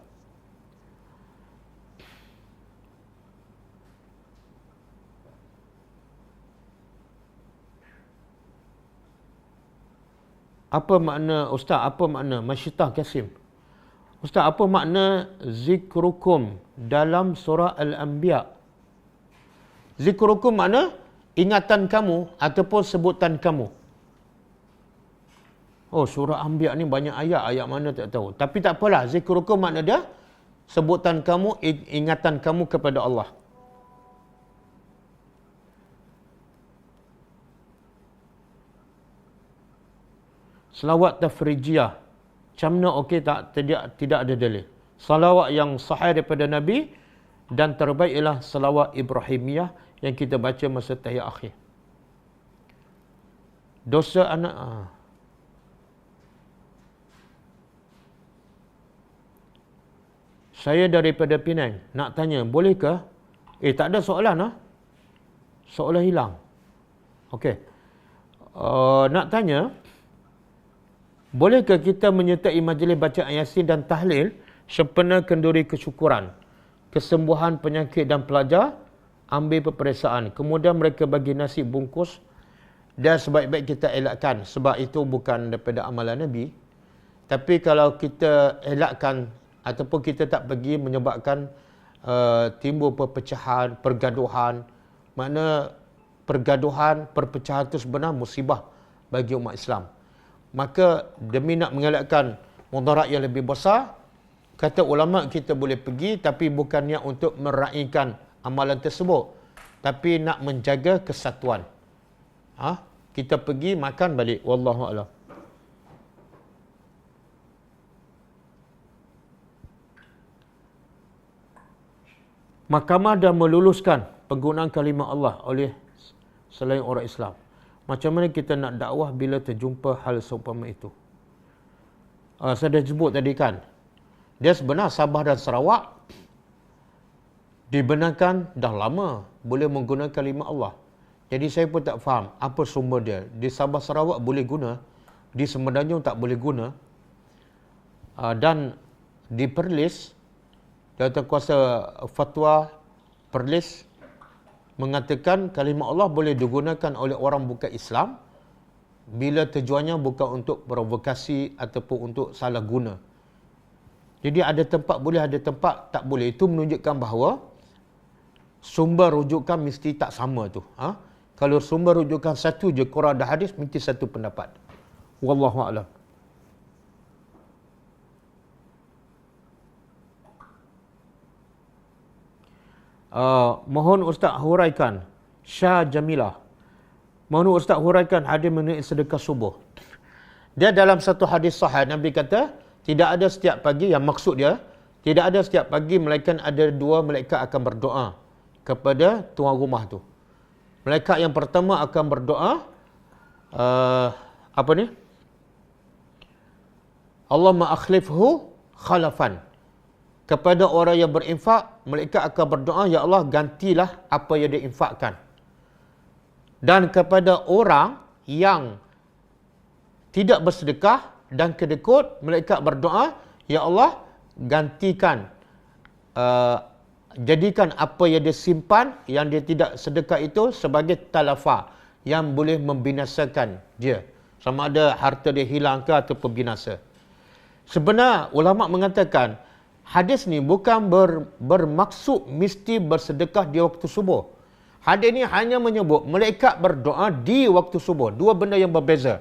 Apa makna Ustaz? Apa makna Masyitah Kasim? Ustaz, apa makna zikrukum dalam surah Al-Anbiya? Zikrukum makna ingatan kamu ataupun sebutan kamu. Oh, surah Anbiya ni banyak ayat mana tak tahu. Tapi tak apalah, zikrukum makna dia sebutan kamu, ingatan kamu kepada Allah. Selawat tafrijiyah. Macam mana okey tak? Tidak ada dalil. Salawat yang sahih daripada Nabi dan terbaik ialah salawat Ibrahimiyah yang kita baca masa tahiyat akhir. Dosa anak... Saya daripada Penang. Nak tanya, bolehkah? Tak ada soalan lah. Soalan hilang. Okey. Nak tanya... Bolehkah kita menyertai majlis bacaan Yasin dan tahlil sempena kenduri kesyukuran, kesembuhan penyakit dan pelajar ambil peperiksaan, kemudian mereka bagi nasi bungkus dan sebaik-baik kita elakkan sebab itu bukan daripada amalan Nabi. Tapi kalau kita elakkan ataupun kita tak pergi menyebabkan timbul perpecahan, pergaduhan, makna pergaduhan, perpecahan itu sebenarnya musibah bagi umat Islam. Maka demi nak mengelakkan mudarat yang lebih besar, kata ulama kita boleh pergi tapi bukannya untuk meraihkan amalan tersebut, tapi nak menjaga kesatuan. Kita pergi makan balik. Wallahu a'lam. Mahkamah dah meluluskan penggunaan kalimah Allah oleh selain orang Islam. Macam mana kita nak dakwah bila terjumpa hal seumpama itu? Saya dah sebut tadi kan. Dia sebenarnya Sabah dan Sarawak dibenarkan dah lama boleh menggunakan kalimah Allah. Jadi saya pun tak faham apa sumber dia. Di Sabah Sarawak boleh guna, di Semenanjung tak boleh guna. Dan di Perlis, Jawatankuasa Fatwa Perlis mengatakan kalimah Allah boleh digunakan oleh orang bukan Islam bila tujuannya bukan untuk provokasi ataupun untuk salah guna. Jadi ada tempat boleh, ada tempat tak boleh. Itu menunjukkan bahawa sumber rujukan mesti tak sama tu. Kalau sumber rujukan satu je, Quran dan hadis, mesti satu pendapat. Wallahu a'lam. Mohon Ustaz huraikan Syah Jamilah. Mohon Ustaz huraikan hadis mengenai sedekah subuh. Dia dalam satu hadis sahih Nabi kata, tidak ada setiap pagi, yang maksud dia, tidak ada setiap pagi melainkan ada dua malaikat akan berdoa kepada tuan rumah tu. Malaikat yang pertama akan berdoa apa ni? Allahumma akhlifhu khalafan. kepada orang yang berinfak, malaikat akan berdoa, ya Allah gantilah apa yang dia infakkan. Dan kepada orang yang tidak bersedekah dan kedekut, malaikat berdoa, ya Allah gantikan, jadikan apa yang dia simpan, yang dia tidak sedekah itu sebagai talafa yang boleh membinasakan dia. Sama ada harta dia hilang ke ataupun binasa. Sebenarnya ulama mengatakan hadis ni bukan bermaksud mesti bersedekah di waktu subuh. Hadis ni hanya menyebut malaikat berdoa di waktu subuh. Dua benda yang berbeza.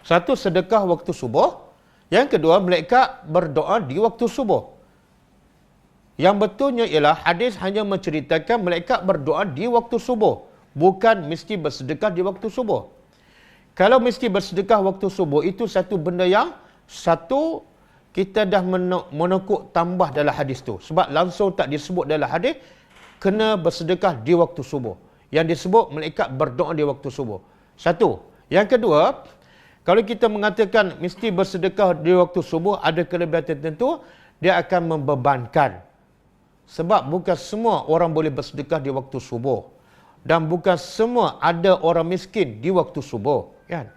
Satu, sedekah waktu subuh. Yang kedua, malaikat berdoa di waktu subuh. Yang betulnya ialah hadis hanya menceritakan malaikat berdoa di waktu subuh. Bukan mesti bersedekah di waktu subuh. Kalau mesti bersedekah waktu subuh, itu satu benda yang satu kita dah menekuk tambah dalam hadis tu. Sebab langsung tak disebut dalam hadis, kena bersedekah di waktu subuh. Yang disebut malaikat berdoa di waktu subuh. Satu. Yang kedua, kalau kita mengatakan mesti bersedekah di waktu subuh, ada kelebihan tertentu, dia akan membebankan. Sebab bukan semua orang boleh bersedekah di waktu subuh. Dan bukan semua ada orang miskin di waktu subuh. Kan?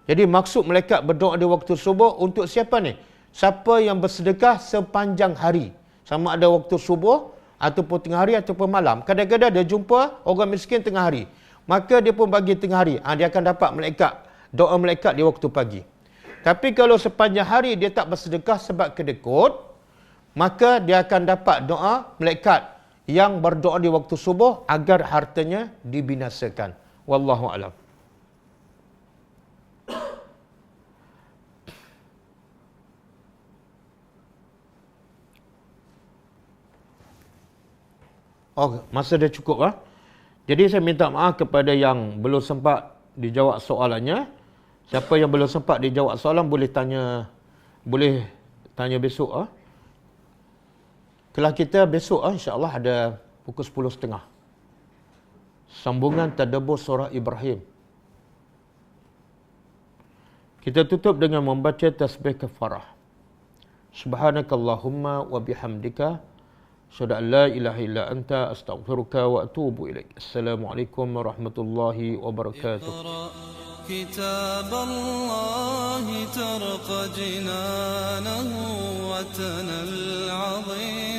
Jadi maksud malaikat berdoa di waktu subuh untuk siapa ni? Siapa yang bersedekah sepanjang hari. Sama ada waktu subuh, ataupun tengah hari, ataupun malam. Kadang-kadang dia jumpa orang miskin tengah hari. Maka dia pun bagi tengah hari. Dia akan dapat doa malaikat di waktu pagi. Tapi kalau sepanjang hari dia tak bersedekah sebab kedekut, maka dia akan dapat doa malaikat yang berdoa di waktu subuh agar hartanya dibinasakan. Wallahu a'lam. Oh, masa dah cukup lah. Jadi saya minta maaf kepada yang belum sempat dijawab soalannya. Siapa yang belum sempat dijawab soalan boleh tanya besok ah. Kelas kita besok insya-Allah ada pukul 10.30. Sambungan tadabbur surah Ibrahim. Kita tutup dengan membaca tasbih kafarah. Subhanakallahumma wa bihamdika asyhadu an la ilaha illa anta astaghfiruka wa atubu ilaik. Assalamualaikum warahmatullahi wabarakatuh. كتاب الله ترق جنانه وتنى العظيم